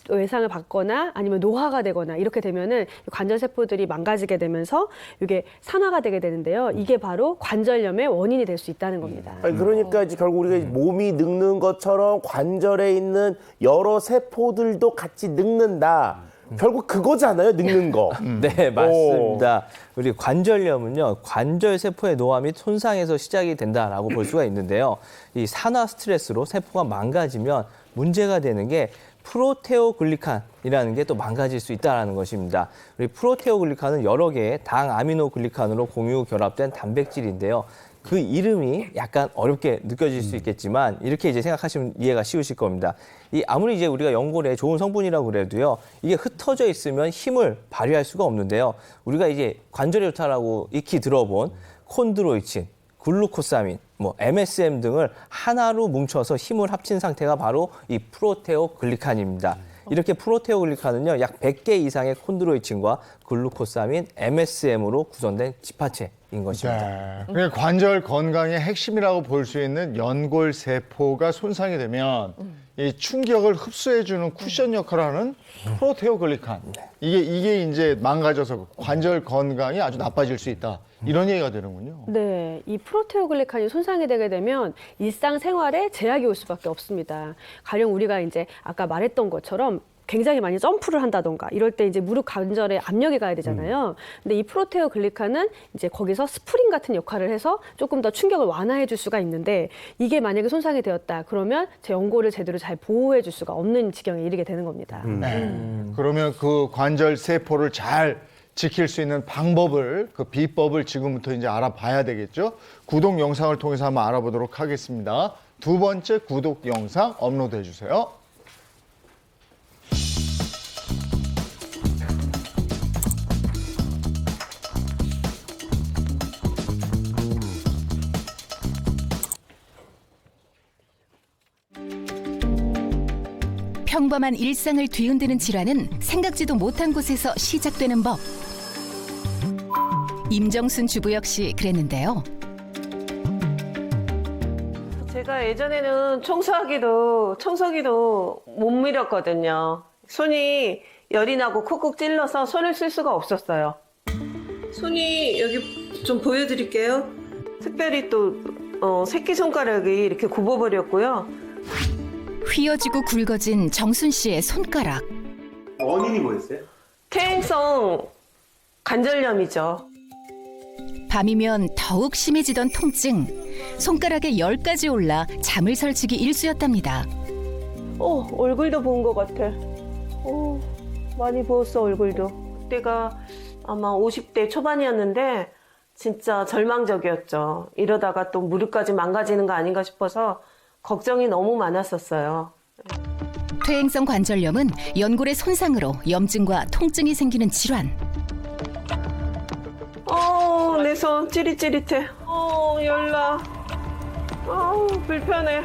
외상을 받거나 아니면 노화가 되거나 이렇게 되면은 관절 세포들이 망가지게 되면서 이게 산화가 되게 되는데요. 이게 바로 관절염의 원인이 될 수 있다는 겁니다. 아니, 그러니까 이제 결국 우리가 몸이 늙는 것처럼 관절에 있는 여러 세포들도 같이 늙는다. 결국 그거잖아요, 늙는 거. 네, 맞습니다. 우리 관절염은요, 관절 세포의 노화 및 손상에서 시작이 된다라고 볼 수가 있는데요. 이 산화 스트레스로 세포가 망가지면 문제가 되는 게 프로테오글리칸이라는 게 또 망가질 수 있다는 것입니다. 우리 프로테오글리칸은 여러 개의 당아미노글리칸으로 공유 결합된 단백질인데요. 그 이름이 약간 어렵게 느껴질 수 있겠지만 이렇게 이제 생각하시면 이해가 쉬우실 겁니다. 이 아무리 이제 우리가 연골에 좋은 성분이라고 그래도요, 이게 흩어져 있으면 힘을 발휘할 수가 없는데요. 우리가 이제 관절에 좋다라고 익히 들어본 콘드로이친, 글루코사민, 뭐 MSM 등을 하나로 뭉쳐서 힘을 합친 상태가 바로 이 프로테오글리칸입니다. 이렇게 프로테오글리칸은요, 약 100개 이상의 콘드로이친과 글루코사민, MSM으로 구성된 지파체인 것입니다. 네. 그러니까 관절 건강의 핵심이라고 볼 수 있는 연골 세포가 손상이 되면 이 충격을 흡수해주는 쿠션 역할을 하는 프로테오글리칸. 이게 이제 망가져서 관절 건강이 아주 나빠질 수 있다. 이런 얘기가 되는군요. 네, 이 프로테오글리칸이 손상이 되게 되면 일상생활에 제약이 올 수밖에 없습니다. 가령 우리가 이제 아까 말했던 것처럼 굉장히 많이 점프를 한다던가 이럴 때 이제 무릎 관절에 압력이 가야 되잖아요. 근데 이 프로테오글리칸은 이제 거기서 스프링 같은 역할을 해서 조금 더 충격을 완화해 줄 수가 있는데 이게 만약에 손상이 되었다 그러면 제 연골을 제대로 잘 보호해 줄 수가 없는 지경에 이르게 되는 겁니다. 그러면 그 관절 세포를 잘 지킬 수 있는 방법을, 그 비법을 지금부터 이제 알아봐야 되겠죠. 구독 영상을 통해서 한번 알아보도록 하겠습니다. 두 번째 구독 영상 업로드해 주세요. 평범한 일상을 뒤흔드는 질환은 생각지도 못한 곳에서 시작되는 법. 임정순 주부 역시 그랬는데요. 제가 예전에는 청소기도 못 밀었거든요. 손이 열이 나고 쿡쿡 찔러서 손을 쓸 수가 없었어요. 손이 여기 좀 보여드릴게요. 특별히 또 새끼손가락이 이렇게 굽어버렸고요. 휘어지고 굵어진 정순 씨의 손가락. 원인이 뭐였어요? 퇴행성 관절염이죠. 밤이면 더욱 심해지던 통증. 손가락에 열까지 올라 잠을 설치기 일쑤였답니다. 얼굴도 부은 것 같아. 많이 부었어, 얼굴도. 그때가 아마 50대 초반이었는데 진짜 절망적이었죠. 이러다가 또 무릎까지 망가지는 거 아닌가 싶어서 걱정이 너무 많았었어요. 퇴행성 관절염은 연골의 손상으로 염증과 통증이 생기는 질환. 내 손 찌릿찌릿해. 열나. 불편해.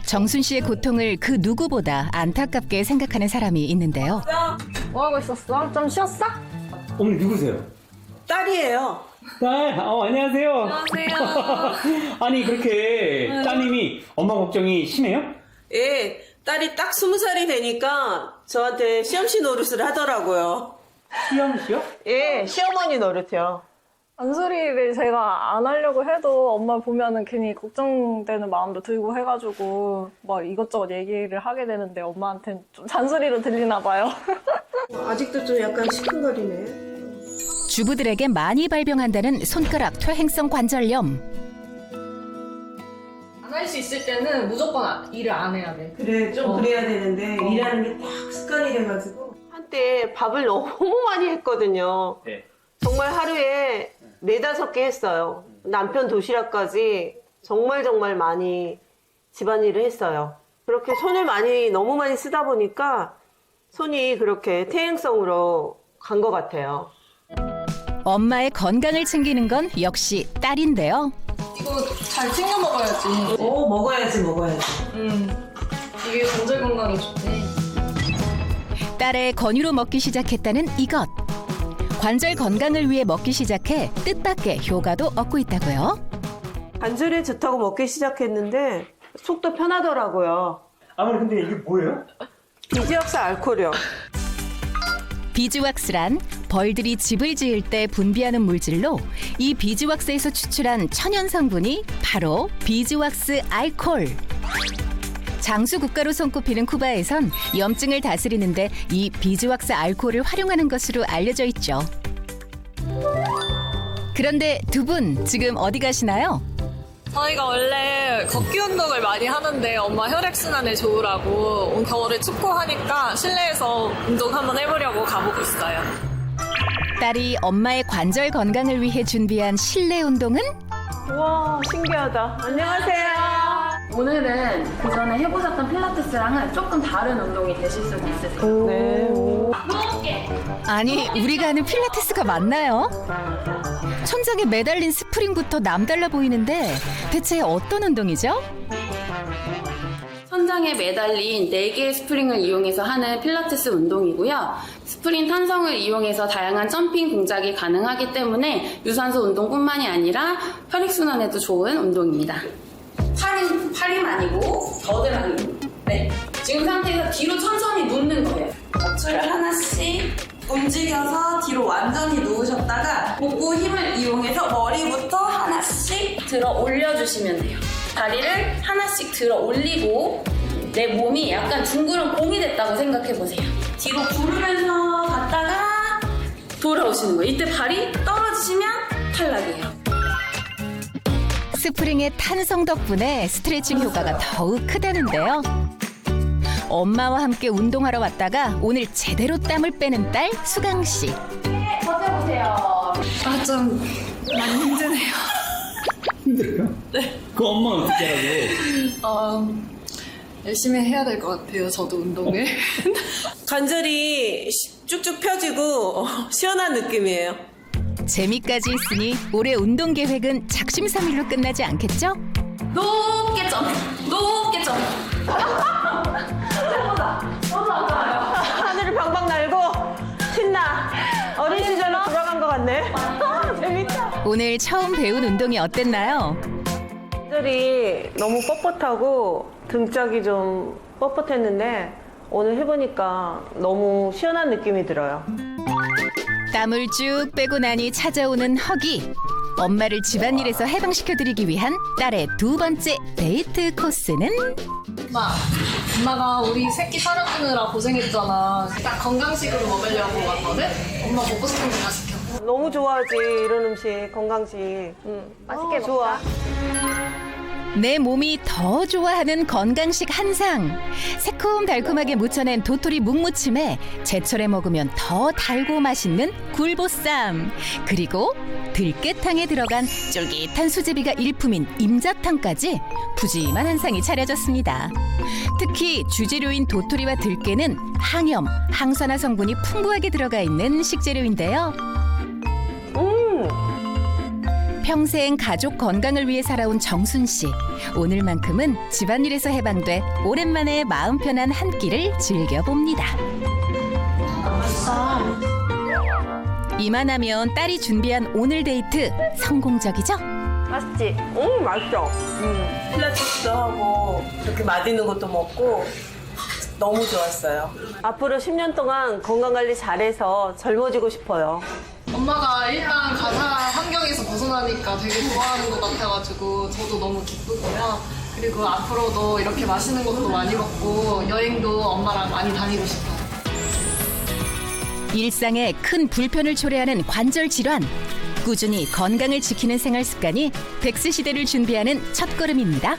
정순 씨의 고통을 그 누구보다 안타깝게 생각하는 사람이 있는데요. 뭐 하고 있었어? 좀 쉬었어? 어머니 누구세요? 딸이에요. 딸, 안녕하세요. 안녕하세요. 아니 그렇게 따님이 엄마 걱정이 심해요? 예, 딸이 딱 20살이 되니까 저한테 시험시 노릇을 하더라고요. 시험시요? 예, 시어머니 노릇이요. 잔소리를 제가 안 하려고 해도 엄마 보면은 괜히 걱정되는 마음도 들고 해가지고 막 이것저것 얘기를 하게 되는데 엄마한테는 좀 잔소리로 들리나 봐요. 아직도 좀 약간 시큰거리네. 주부들에게 많이 발병한다는 손가락 퇴행성 관절염. 안 할 수 있을 때는 무조건 일을 안 해야 돼. 그래, 좀 그래야 되는데 일하는 게 딱 습관이 돼가지고. 한때 밥을 너무 많이 했거든요. 네. 정말 하루에 4-5개 했어요. 남편 도시락까지 정말 많이 집안일을 했어요. 그렇게 손을 너무 많이 쓰다 보니까 손이 그렇게 퇴행성으로 간 것 같아요. 엄마의 건강을 챙기는 건 역시 딸인데요. 이거 잘 챙겨 먹어야지. 먹어야지. 이게 관절 건강에 좋대. 딸의 권유로 먹기 시작했다는 이것. 관절 건강을 위해 먹기 시작해 뜻밖의 효과도 얻고 있다고요. 관절에 좋다고 먹기 시작했는데 속도 편하더라고요. 아버님 근데 이게 뭐예요? 비지역사 알코올이요. 비즈왁스란 벌들이 집을 지을 때 분비하는 물질로 이 비즈왁스에서 추출한 천연 성분이 바로 비즈왁스 알코올. 장수 국가로 손꼽히는 쿠바에선 염증을 다스리는데 이 비즈왁스 알코올을 활용하는 것으로 알려져 있죠. 그런데 두 분 지금 어디 가시나요? 저희가 원래 걷기 운동을 많이 하는데 엄마 혈액순환에 좋으라고 겨울에 춥고 하니까 실내에서 운동 한번 해보려고 가보고 있어요. 딸이 엄마의 관절 건강을 위해 준비한 실내 운동은? 우와, 신기하다. 안녕하세요. 오늘은 그전에 해보셨던 필라테스랑은 조금 다른 운동이 되실 수도 있으세요. 네. 아니, 우리가 아는 필라테스가 맞나요? 천장에 매달린 스프링부터 남달라 보이는데 대체 어떤 운동이죠? 천장에 매달린 4개의 스프링을 이용해서 하는 필라테스 운동이고요. 스프링 탄성을 이용해서 다양한 점핑 동작이 가능하기 때문에 유산소 운동뿐만이 아니라 혈액순환에도 좋은 운동입니다. 팔이 아니고 겨드랑이. 네. 지금 상태에서 뒤로 천천히 눕는 거예요. 척추를 하나씩 움직여서 뒤로 완전히 누우셨다가 복부 힘을 이용해서 머리부터 하나씩 들어 올려주시면 돼요. 다리를 하나씩 들어 올리고 내 몸이 약간 둥그런 공이 됐다고 생각해 보세요. 뒤로 구르면서 갔다가 돌아오시는 거예요. 이때 발이 떨어지시면 탈락이에요. 스프링의 탄성 덕분에 스트레칭 효과가 더욱 크다는데요. 엄마와 함께 운동하러 왔다가 오늘 제대로 땀을 빼는 딸 수강 씨. 버텨보세요. 좀 많이 힘드네요. 힘들어요? 네. 그 엄마는 어떻게 하라고? 열심히 해야 될 것 같아요. 저도 운동을. 관절이 쭉쭉 펴지고 시원한 느낌이에요. 재미까지 있으니 올해 운동 계획은 작심삼일로 끝나지 않겠죠? 높게 점프! 높게 점프! 하늘을 방방 날고 신나. 어린 시절로 돌아간 것 같네. 재밌다. 오늘 처음 배운 운동이 어땠나요? 관절이 너무 뻣뻣하고 등짝이 좀 뻣뻣했는데 오늘 해보니까 너무 시원한 느낌이 들어요. 땀을 쭉 빼고 나니 찾아오는 허기. 엄마를 집안일에서 해방시켜드리기 위한 딸의 두 번째 데이트 코스는? 엄마가 우리 새끼 사랑하느라 고생했잖아. 딱 건강식으로 먹으려고 왔거든? 엄마 먹고 싶은 거 다 시켜. 너무 좋아하지, 이런 음식, 건강식. 맛있게 먹자. 좋아. 내 몸이 더 좋아하는 건강식 한상. 새콤달콤하게 무쳐낸 도토리 묵무침에 제철에 먹으면 더 달고 맛있는 굴보쌈. 그리고 들깨탕에 들어간 쫄깃한 수제비가 일품인 임자탕까지 푸짐한 한상이 차려졌습니다. 특히 주재료인 도토리와 들깨는 항염, 항산화 성분이 풍부하게 들어가 있는 식재료인데요. 평생 가족 건강을 위해 살아온 정순 씨. 오늘만큼은 집안일에서 해방돼 오랜만에 마음 편한 한 끼를 즐겨봅니다. 이만하면 딸이 준비한 오늘 데이트 성공적이죠? 맛있지? 맛있어. 필라테스도 하고 이렇게 맛있는 것도 먹고 너무 좋았어요. 앞으로 10년 동안 건강관리 잘해서 젊어지고 싶어요. 엄마가 일단 가사 환경에서 벗어나니까 되게 좋아하는 것 같아가지고 저도 너무 기쁘고요. 그리고 앞으로도 이렇게 맛있는 것도 많이 먹고 여행도 엄마랑 많이 다니고 싶어요. 일상에 큰 불편을 초래하는 관절 질환. 꾸준히 건강을 지키는 생활 습관이 백세 시대를 준비하는 첫걸음입니다.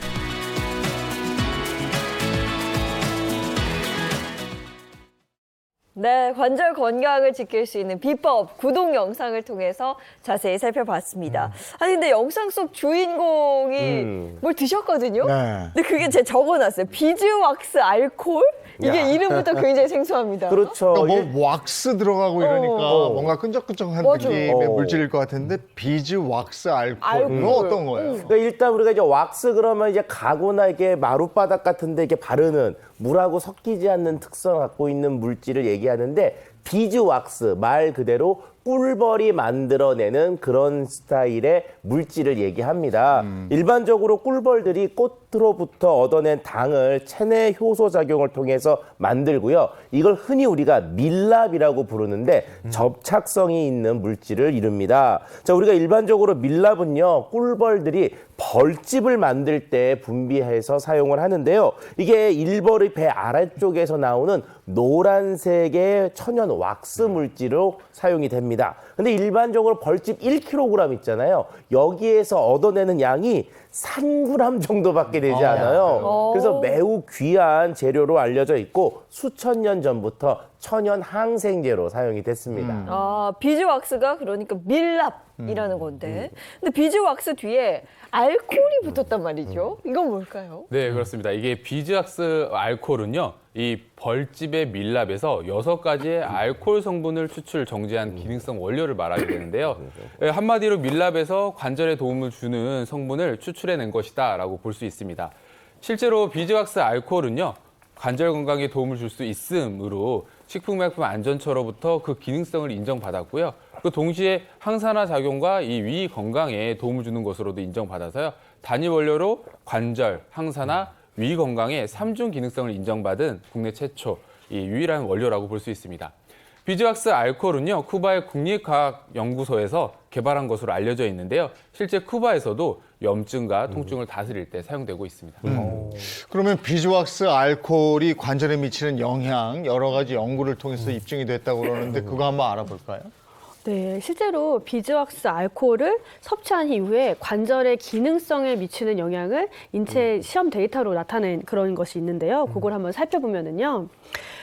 네, 관절 건강을 지킬 수 있는 비법 구독 영상을 통해서 자세히 살펴봤습니다. 아니 근데 영상 속 주인공이 뭘 드셨거든요. 네. 근데 그게 제가 적어놨어요. 비즈왁스 알코올? 이게 야. 이름부터 굉장히 생소합니다. 그렇죠. 그러니까 뭐 왁스 들어가고 이러니까 뭔가 끈적끈적한 맞아. 느낌의 물질일 것 같은데 비즈 왁스 알코올. 알코올. 이거 어떤 거예요? 그러니까 일단 우리가 이제 왁스 그러면 이제 가구나 이게 마룻바닥 같은데 이렇게 바르는 물하고 섞이지 않는 특성을 갖고 있는 물질을 얘기하는데 비즈 왁스 말 그대로 꿀벌이 만들어내는 그런 스타일의 물질을 얘기합니다. 일반적으로 꿀벌들이 꽃으로부터 얻어낸 당을 체내 효소 작용을 통해서 만들고요. 이걸 흔히 우리가 밀랍이라고 부르는데 접착성이 있는 물질을 이룹니다. 자, 우리가 일반적으로 밀랍은요, 꿀벌들이 벌집을 만들 때 분비해서 사용을 하는데요. 이게 일벌의 배 아래쪽에서 나오는 노란색의 천연 왁스 물질로 사용이 됩니다. 근데 일반적으로 벌집 1kg 있잖아요. 여기에서 얻어내는 양이 3g 정도밖에 되지 않아요. 그래서 매우 귀한 재료로 알려져 있고 수천 년 전부터 천연 항생제로 사용이 됐습니다. 아, 비즈왁스가 그러니까 밀랍이라는 건데. 근데 비즈왁스 뒤에 알코올이 붙었단 말이죠. 이건 뭘까요? 네, 그렇습니다. 이게 비즈왁스 알코올은요, 이 벌집의 밀랍에서 6가지의 알코올 성분을 추출 정제한 기능성 원료를 말하게 되는데요. 한마디로 밀랍에서 관절에 도움을 주는 성분을 추출해낸 것이다라고 볼 수 있습니다. 실제로 비즈왁스 알코올은요, 관절 건강에 도움을 줄 수 있으므로 식품의약품 안전처로부터 그 기능성을 인정받았고요. 그 동시에 항산화 작용과 이 위 건강에 도움을 주는 것으로도 인정받아서요. 단위 원료로 관절, 항산화, 위 건강에 3중 기능성을 인정받은 국내 최초 이 유일한 원료라고 볼 수 있습니다. 비즈왁스 알코올은요, 쿠바의 국립과학연구소에서 개발한 것으로 알려져 있는데요. 실제 쿠바에서도 염증과 통증을 다스릴 때 사용되고 있습니다. 그러면 비즈왁스 알코올이 관절에 미치는 영향 여러 가지 연구를 통해서 입증이 됐다고 그러는데 그거 한번 알아볼까요? 네, 실제로 비즈왁스 알코올을 섭취한 이후에 관절의 기능성에 미치는 영향을 인체 시험 데이터로 나타낸 그런 것이 있는데요. 그걸 한번 살펴보면은요.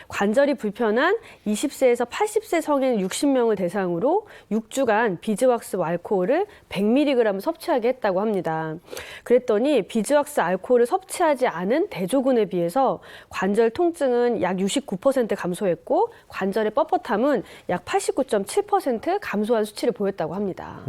관절이 불편한 20세에서 80세 성인 60명을 대상으로 6주간 비즈왁스 알코올을 100mg 섭취하게 했다고 합니다. 그랬더니 비즈왁스 알코올을 섭취하지 않은 대조군에 비해서 관절 통증은 약 69% 감소했고 관절의 뻣뻣함은 약 89.7% 감소한 수치를 보였다고 합니다.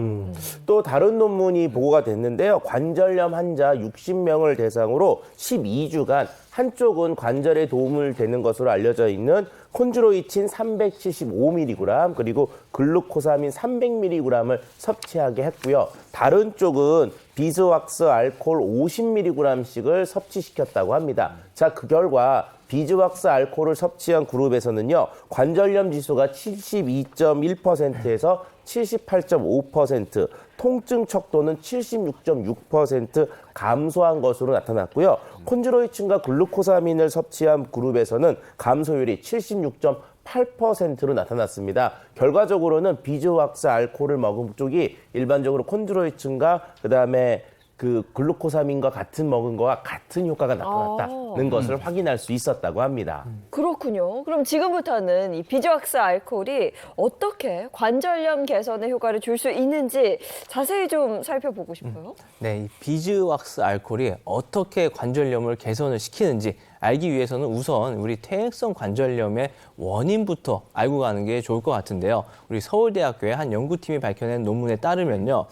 또 다른 논문이 보고가 됐는데요. 관절염 환자 60명을 대상으로 12주간 한쪽은 관절에 도움을 되는 것으로 알려져 있는 콘드로이친 375mg 그리고 글루코사민 300mg을 섭취하게 했고요. 다른 쪽은 비즈왁스 알코올 50mg씩을 섭취시켰다고 합니다. 자, 그 결과 비즈왁스 알코올을 섭취한 그룹에서는요, 관절염 지수가 72.1%에서 78.5%, 통증 척도는 76.6% 감소한 것으로 나타났고요. 콘드로이친과 글루코사민을 섭취한 그룹에서는 감소율이 76.8%로 나타났습니다. 결과적으로는 비즈왁스 알코올을 먹은 쪽이 일반적으로 콘드로이친과 그다음에 그 글루코사민과 같은 먹은 거와 같은 효과가 나타났다는 것을 확인할 수 있었다고 합니다. 그렇군요. 그럼 지금부터는 이 비즈왁스 알코올이 어떻게 관절염 개선에 효과를 줄 수 있는지 자세히 좀 살펴보고 싶어요. 네, 이 비즈왁스 알코올이 어떻게 관절염을 개선을 시키는지 알기 위해서는 우선 우리 퇴행성 관절염의 원인부터 알고 가는 게 좋을 것 같은데요. 우리 서울대학교의 한 연구팀이 밝혀낸 논문에 따르면요.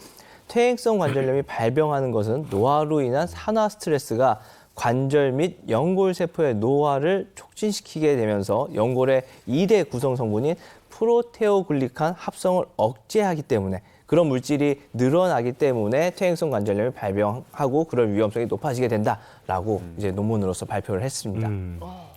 퇴행성 관절염이 발병하는 것은 노화로 인한 산화 스트레스가 관절 및 연골 세포의 노화를 촉진시키게 되면서 연골의 2대 구성 성분인 프로테오글리칸 합성을 억제하기 때문에 그런 물질이 늘어나기 때문에 퇴행성 관절염이 발병하고 그럴 위험성이 높아지게 된다라고 이제 논문으로서 발표를 했습니다.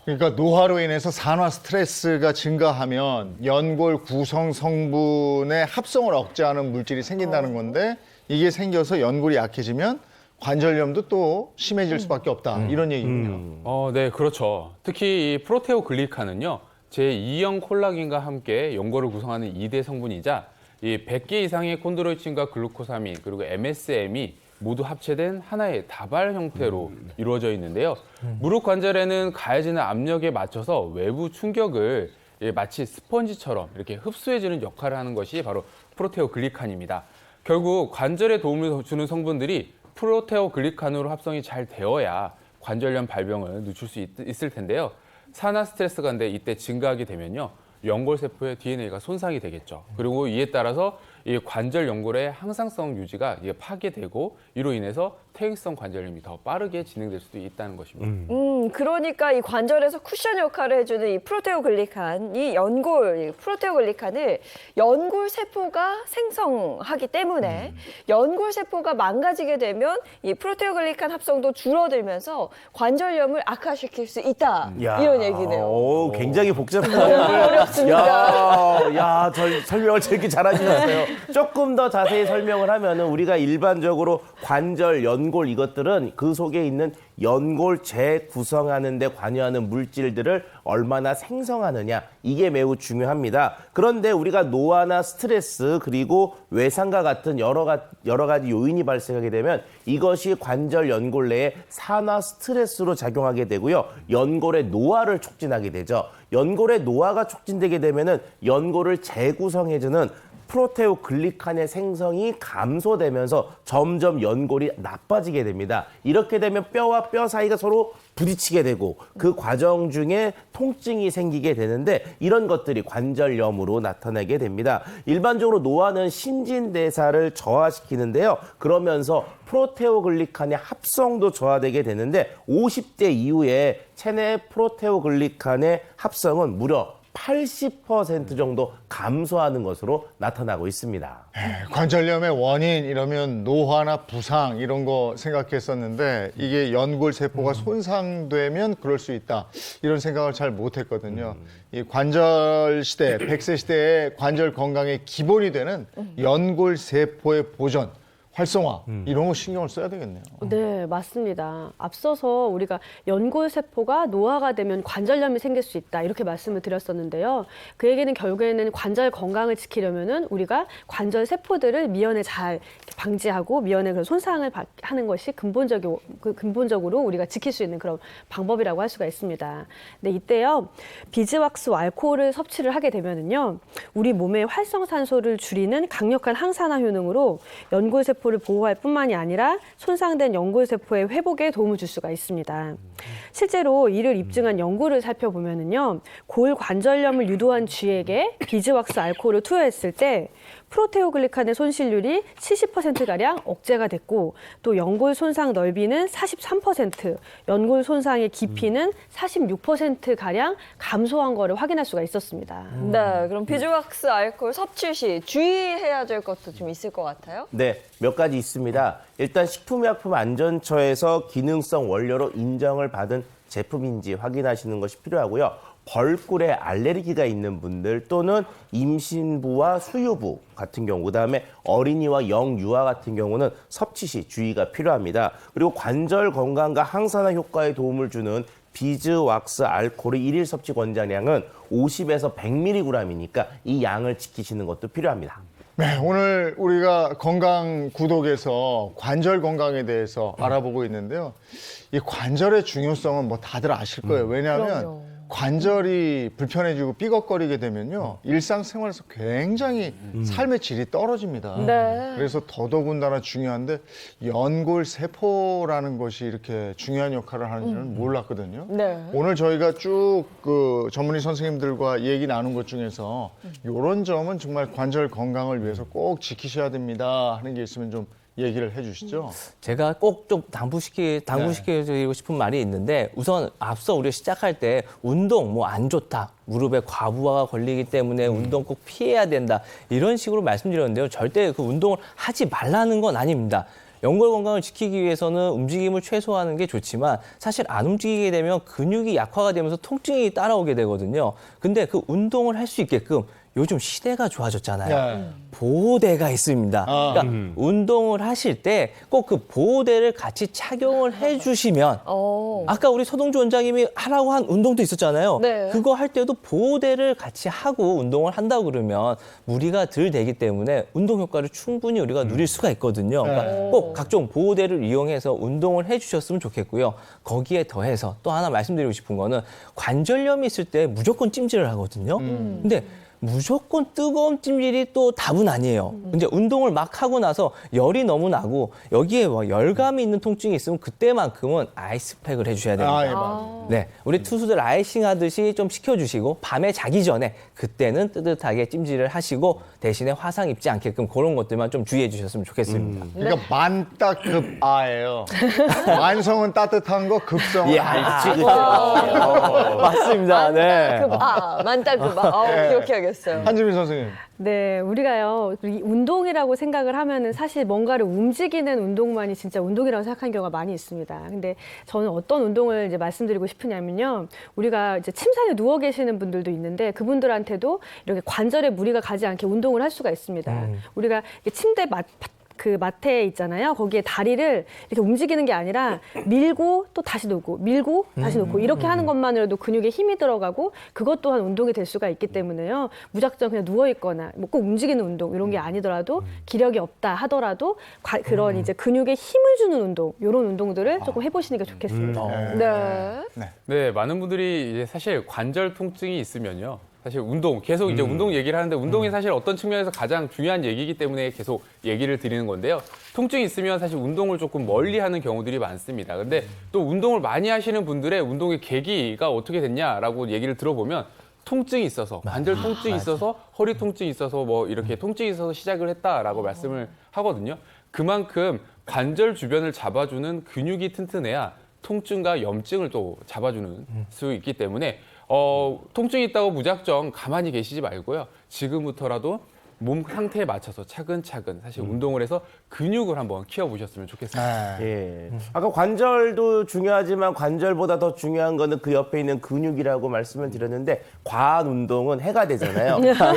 그러니까 노화로 인해서 산화 스트레스가 증가하면 연골 구성 성분의 합성을 억제하는 물질이 생긴다는 건데 이게 생겨서 연골이 약해지면 관절염도 또 심해질 수밖에 없다. 이런 얘기군요. 네, 그렇죠. 특히 이 프로테오글리칸은요, 제2형 콜라겐과 함께 연골을 구성하는 2대 성분이자 이 100개 이상의 콘드로이친과 글루코사민 그리고 MSM이 모두 합체된 하나의 다발 형태로 이루어져 있는데요. 무릎 관절에는 가해지는 압력에 맞춰서 외부 충격을 마치 스펀지처럼 이렇게 흡수해주는 역할을 하는 것이 바로 프로테오글리칸입니다. 결국 관절에 도움을 주는 성분들이 프로테오글리칸으로 합성이 잘 되어야 관절염 발병을 늦출 수 있을 텐데요. 산화 스트레스가 근데 이때 증가하게 되면요. 연골 세포의 DNA가 손상이 되겠죠. 그리고 이에 따라서 이 관절 연골의 항상성 유지가 이게 파괴되고 이로 인해서 퇴행성 관절염이 더 빠르게 진행될 수도 있다는 것입니다. 그러니까 이 관절에서 쿠션 역할을 해주는 이 프로테오글리칸, 이 프로테오글리칸을 연골 세포가 생성하기 때문에 연골 세포가 망가지게 되면 이 프로테오글리칸 합성도 줄어들면서 관절염을 악화시킬 수 있다. 이런 얘기네요. 오, 굉장히 복잡한 어렵습니다. 야, 설명을 저렇게 잘하시셨어요. 조금 더 자세히 설명을 하면은 우리가 일반적으로 관절, 연골 이것들은 그 속에 있는 연골 재구성하는 데 관여하는 물질들을 얼마나 생성하느냐 이게 매우 중요합니다. 그런데 우리가 노화나 스트레스 그리고 외상과 같은 여러 가지 요인이 발생하게 되면 이것이 관절 연골 내에 산화 스트레스로 작용하게 되고요. 연골의 노화를 촉진하게 되죠. 연골의 노화가 촉진되게 되면은 연골을 재구성해주는 프로테오글리칸의 생성이 감소되면서 점점 연골이 나빠지게 됩니다. 이렇게 되면 뼈와 뼈 사이가 서로 부딪히게 되고 그 과정 중에 통증이 생기게 되는데 이런 것들이 관절염으로 나타나게 됩니다. 일반적으로 노화는 신진대사를 저하시키는데요. 그러면서 프로테오글리칸의 합성도 저하되게 되는데 50대 이후에 체내 프로테오글리칸의 합성은 무려 80% 정도 감소하는 것으로 나타나고 있습니다. 관절염의 원인 이러면 노화나 부상 이런 거 생각했었는데 이게 연골 세포가 손상되면 그럴 수 있다. 이런 생각을 잘 못했거든요. 이 관절 시대, 100세 시대의 관절 건강의 기본이 되는 연골 세포의 보존, 활성화 이런 거 신경을 써야 되겠네요. 네, 맞습니다. 앞서서 우리가 연골 세포가 노화가 되면 관절염이 생길 수 있다 이렇게 말씀을 드렸었는데요. 그 얘기는 결국에는 관절 건강을 지키려면은 우리가 관절 세포들을 미연에 잘 방지하고 미연에 그런 손상을 하는 것이 근본적으로 우리가 지킬 수 있는 그런 방법이라고 할 수가 있습니다. 네, 이때요 비즈왁스 알코올을 섭취를 하게 되면은요 우리 몸의 활성산소를 줄이는 강력한 항산화 효능으로 연골 세포를 보호할 뿐만이 아니라 손상된 연골 세포의 회복에 도움을 줄 수가 있습니다. 실제로 이를 입증한 연구를 살펴보면은요 골 관절염을 유도한 쥐에게 비즈왁스 알코올을 투여했을 때 프로테오글리칸의 손실률이 70%가량 억제가 됐고 또 연골 손상 넓이는 43%, 연골 손상의 깊이는 46%가량 감소한 거를 확인할 수가 있었습니다. 네, 그럼 비즈왁스 알코올 섭취 시 주의해야 될 것도 좀 있을 것 같아요. 네, 몇 가지 있습니다. 일단 식품의약품안전처에서 기능성 원료로 인정을 받은 제품인지 확인하시는 것이 필요하고요. 벌꿀에 알레르기가 있는 분들 또는 임신부와 수유부 같은 경우 그다음에 어린이와 영유아 같은 경우는 섭취 시 주의가 필요합니다. 그리고 관절 건강과 항산화 효과에 도움을 주는 비즈왁스 알코올의 일일 섭취 권장량은 50에서 100mg이니까 이 양을 지키시는 것도 필요합니다. 네, 오늘 우리가 건강 구독에서 관절 건강에 대해서 알아보고 있는데요. 이 관절의 중요성은 뭐 다들 아실 거예요. 왜냐하면 관절이 불편해지고 삐걱거리게 되면요. 일상생활에서 굉장히 삶의 질이 떨어집니다. 네. 그래서 더더군다나 중요한데 연골 세포라는 것이 이렇게 중요한 역할을 하는지는 몰랐거든요. 네. 오늘 저희가 쭉 그 전문의 선생님들과 얘기 나눈 것 중에서 이런 점은 정말 관절 건강을 위해서 꼭 지키셔야 됩니다 하는 게 있으면 좀 얘기를 해주시죠. 제가 꼭 좀 당부시켜드리고 싶은 말이 있는데 우선 앞서 우리가 시작할 때 운동 뭐 안 좋다. 무릎에 과부하가 걸리기 때문에 운동 꼭 피해야 된다. 이런 식으로 말씀드렸는데요. 절대 그 운동을 하지 말라는 건 아닙니다. 연골 건강을 지키기 위해서는 움직임을 최소화하는 게 좋지만 사실 안 움직이게 되면 근육이 약화가 되면서 통증이 따라오게 되거든요. 근데 그 운동을 할 수 있게끔 요즘 시대가 좋아졌잖아요. 네. 보호대가 있습니다. 그러니까 운동을 하실 때 꼭 그 보호대를 같이 착용을 해주시면 아까 우리 서동주 원장님이 하라고 한 운동도 있었잖아요. 네. 그거 할 때도 보호대를 같이 하고 운동을 한다고 그러면 무리가 덜 되기 때문에 운동 효과를 충분히 우리가 누릴 수가 있거든요. 그러니까 꼭 각종 보호대를 이용해서 운동을 해주셨으면 좋겠고요. 거기에 더해서 또 하나 말씀드리고 싶은 거는 관절염이 있을 때 무조건 찜질을 하거든요. 근데 무조건 뜨거운 찜질이 또 답은 아니에요. 근데 운동을 막 하고 나서 열이 너무 나고 여기에 뭐 열감이 있는 통증이 있으면 그때만큼은 아이스팩을 해주셔야 됩니다. 네, 우리 투수들 아이싱 하듯이 좀 식혀주시고 밤에 자기 전에 그때는 뜨뜻하게 찜질을 하시고 대신에 화상 입지 않게끔 그런 것들만 좀 주의해 주셨으면 좋겠습니다. 그러니까 만따급 아예요. 만성은 따뜻한 거, 급성은 이야, 맞습니다. 네. 만딱 기억해야겠어요. 한지민 선생님. 네, 우리가요, 이 운동이라고 생각을 하면은 사실 뭔가를 움직이는 운동만이 진짜 운동이라고 생각하는 경우가 많이 있습니다. 근데 저는 어떤 운동을 이제 말씀드리고 싶으냐면요. 우리가 이제 침상에 누워 계시는 분들도 있는데 그분들한테도 이렇게 관절에 무리가 가지 않게 운동을 할 수가 있습니다. 우리가 침대 그 마트에 있잖아요. 거기에 다리를 이렇게 움직이는 게 아니라 밀고 또 다시 놓고 밀고 다시 놓고 이렇게 하는 것만으로도 근육에 힘이 들어가고 그것 또한 운동이 될 수가 있기 때문에요. 무작정 그냥 누워 있거나 뭐 꼭 움직이는 운동 이런 게 아니더라도 기력이 없다 하더라도 그런 이제 근육에 힘을 주는 운동 이런 운동들을 조금 해보시는 게 좋겠습니다. 네, 많은 분들이 이제 사실 관절 통증이 있으면요. 사실 운동, 계속 이제 운동 얘기를 하는데 운동이 사실 어떤 측면에서 가장 중요한 얘기이기 때문에 계속 얘기를 드리는 건데요. 통증이 있으면 사실 운동을 조금 멀리 하는 경우들이 많습니다. 근데 또 운동을 많이 하시는 분들의 운동의 계기가 어떻게 됐냐라고 얘기를 들어보면 통증이 있어서, 관절 통증이 있어서, 허리 통증이 있어서 뭐 이렇게 통증이 있어서 시작을 했다라고 말씀을 하거든요. 그만큼 관절 주변을 잡아주는 근육이 튼튼해야 통증과 염증을 또 잡아주는 수 있기 때문에 통증이 있다고 무작정 가만히 계시지 말고요. 지금부터라도 몸 상태에 맞춰서 차근차근 사실 운동을 해서 근육을 한번 키워보셨으면 좋겠습니다. 예. 아까 관절도 중요하지만 관절보다 더 중요한 거는 그 옆에 있는 근육이라고 말씀을 드렸는데 과한 운동은 해가 되잖아요. 그래서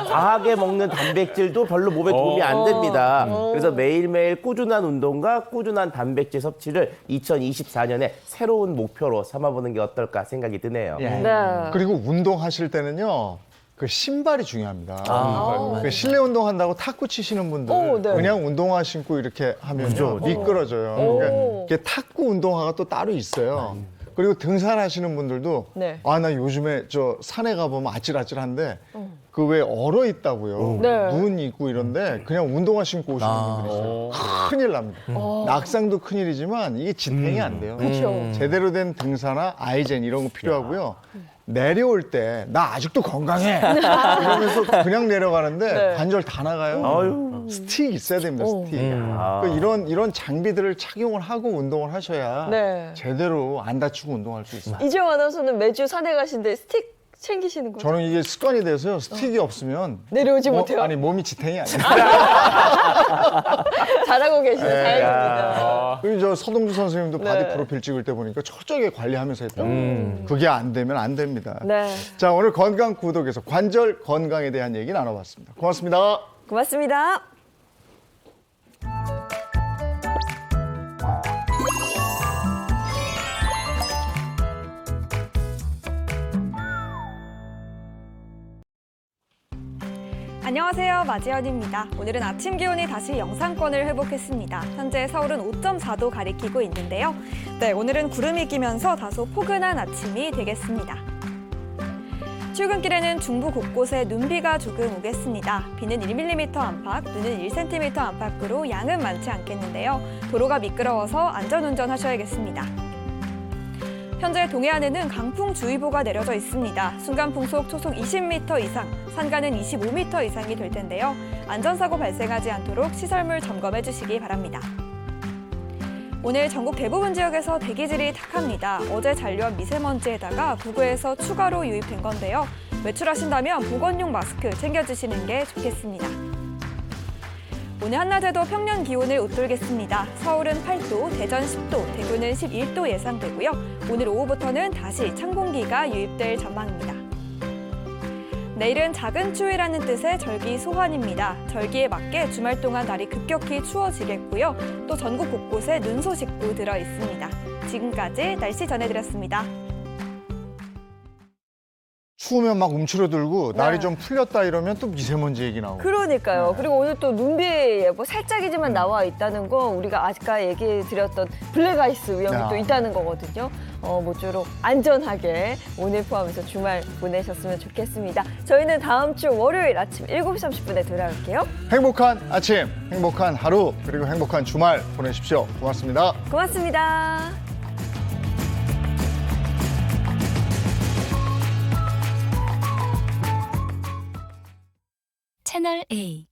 과하게 먹는 단백질도 별로 몸에 도움이 안 됩니다. 그래서 매일매일 꾸준한 운동과 꾸준한 단백질 섭취를 2024년에 새로운 목표로 삼아보는 게 어떨까 생각이 드네요. 그리고 운동하실 때는요. 그 신발이 중요합니다. 그 실내 운동한다고 탁구 치시는 분들 그냥 운동화 신고 이렇게 하면요 미끄러져요. 그러니까 이게 탁구 운동화가 또 따로 있어요. 그리고 등산하시는 분들도 나 요즘에 저 산에 가보면 아찔아찔한데 그 왜 얼어 있다고요. 눈 있고 이런데 그냥 운동화 신고 오시는 분들이 있어요. 큰일 납니다. 낙상도 큰일이지만 이게 지탱이 안 돼요. 제대로 된 등산화, 아이젠 이런 거 필요하고요. 내려올 때 나 아직도 건강해 이러면서 그냥 내려가는데 관절 다 나가요. 스틱 있어야 됩니다. 스틱. 그러니까 이런 장비들을 착용을 하고 운동을 하셔야 제대로 안 다치고 운동할 수 있습니다. 이재용 아나운서는 매주 산에 가신데 스틱 챙기시는 거죠? 저는 이게 습관이 돼서요. 스틱이 없으면 내려오지 못해요. 아니 몸이 지탱이 안 돼요. 잘하고 계시네. 다행입니다. 그리고 저 서동주 선생님도 바디 프로필 찍을 때 보니까 철저하게 관리하면서 했다고. 그게 안 되면 안 됩니다. 자, 오늘 건강 구독에서 관절 건강에 대한 얘기 나눠봤습니다. 고맙습니다. 고맙습니다. 안녕하세요, 마지연입니다. 오늘은 아침 기온이 다시 영상권을 회복했습니다. 현재 서울은 5.4도 가리키고 있는데요. 오늘은 구름이 끼면서 다소 포근한 아침이 되겠습니다. 출근길에는 중부 곳곳에 눈비가 조금 오겠습니다. 비는 1mm 안팎, 눈은 1cm 안팎으로 양은 많지 않겠는데요. 도로가 미끄러워서 안전운전 하셔야겠습니다. 현재 동해안에는 강풍주의보가 내려져 있습니다. 순간풍속 초속 20m 이상, 산간은 25m 이상이 될 텐데요. 안전사고 발생하지 않도록 시설물 점검해 주시기 바랍니다. 오늘 전국 대부분 지역에서 대기질이 탁합니다. 어제 잔류한 미세먼지에다가 북구에서 추가로 유입된 건데요. 외출하신다면 보건용 마스크 챙겨주시는 게 좋겠습니다. 오늘 한낮에도 평년 기온을 웃돌겠습니다. 서울은 8도, 대전 10도, 대구는 11도 예상되고요. 오늘 오후부터는 다시 찬 공기가 유입될 전망입니다. 내일은 작은 추위라는 뜻의 절기 소환입니다. 절기에 맞게 주말 동안 날이 급격히 추워지겠고요. 또 전국 곳곳에 눈 소식도 들어 있습니다. 지금까지 날씨 전해드렸습니다. 추우면 막 움츠러들고 네. 날이 좀 풀렸다 이러면 또 미세먼지 얘기 나오고. 그러니까요. 그리고 오늘 또 눈비 예보 살짝이지만 나와 있다는 건 우리가 아까 얘기 드렸던 블랙아이스 위험이 야. 또 있다는 거거든요. 모쪼록 안전하게 오늘 포함해서 주말 보내셨으면 좋겠습니다. 저희는 다음 주 월요일 아침 7시 30분에 돌아올게요. 행복한 아침, 행복한 하루, 그리고 행복한 주말 보내십시오. 고맙습니다. 고맙습니다. 채널 A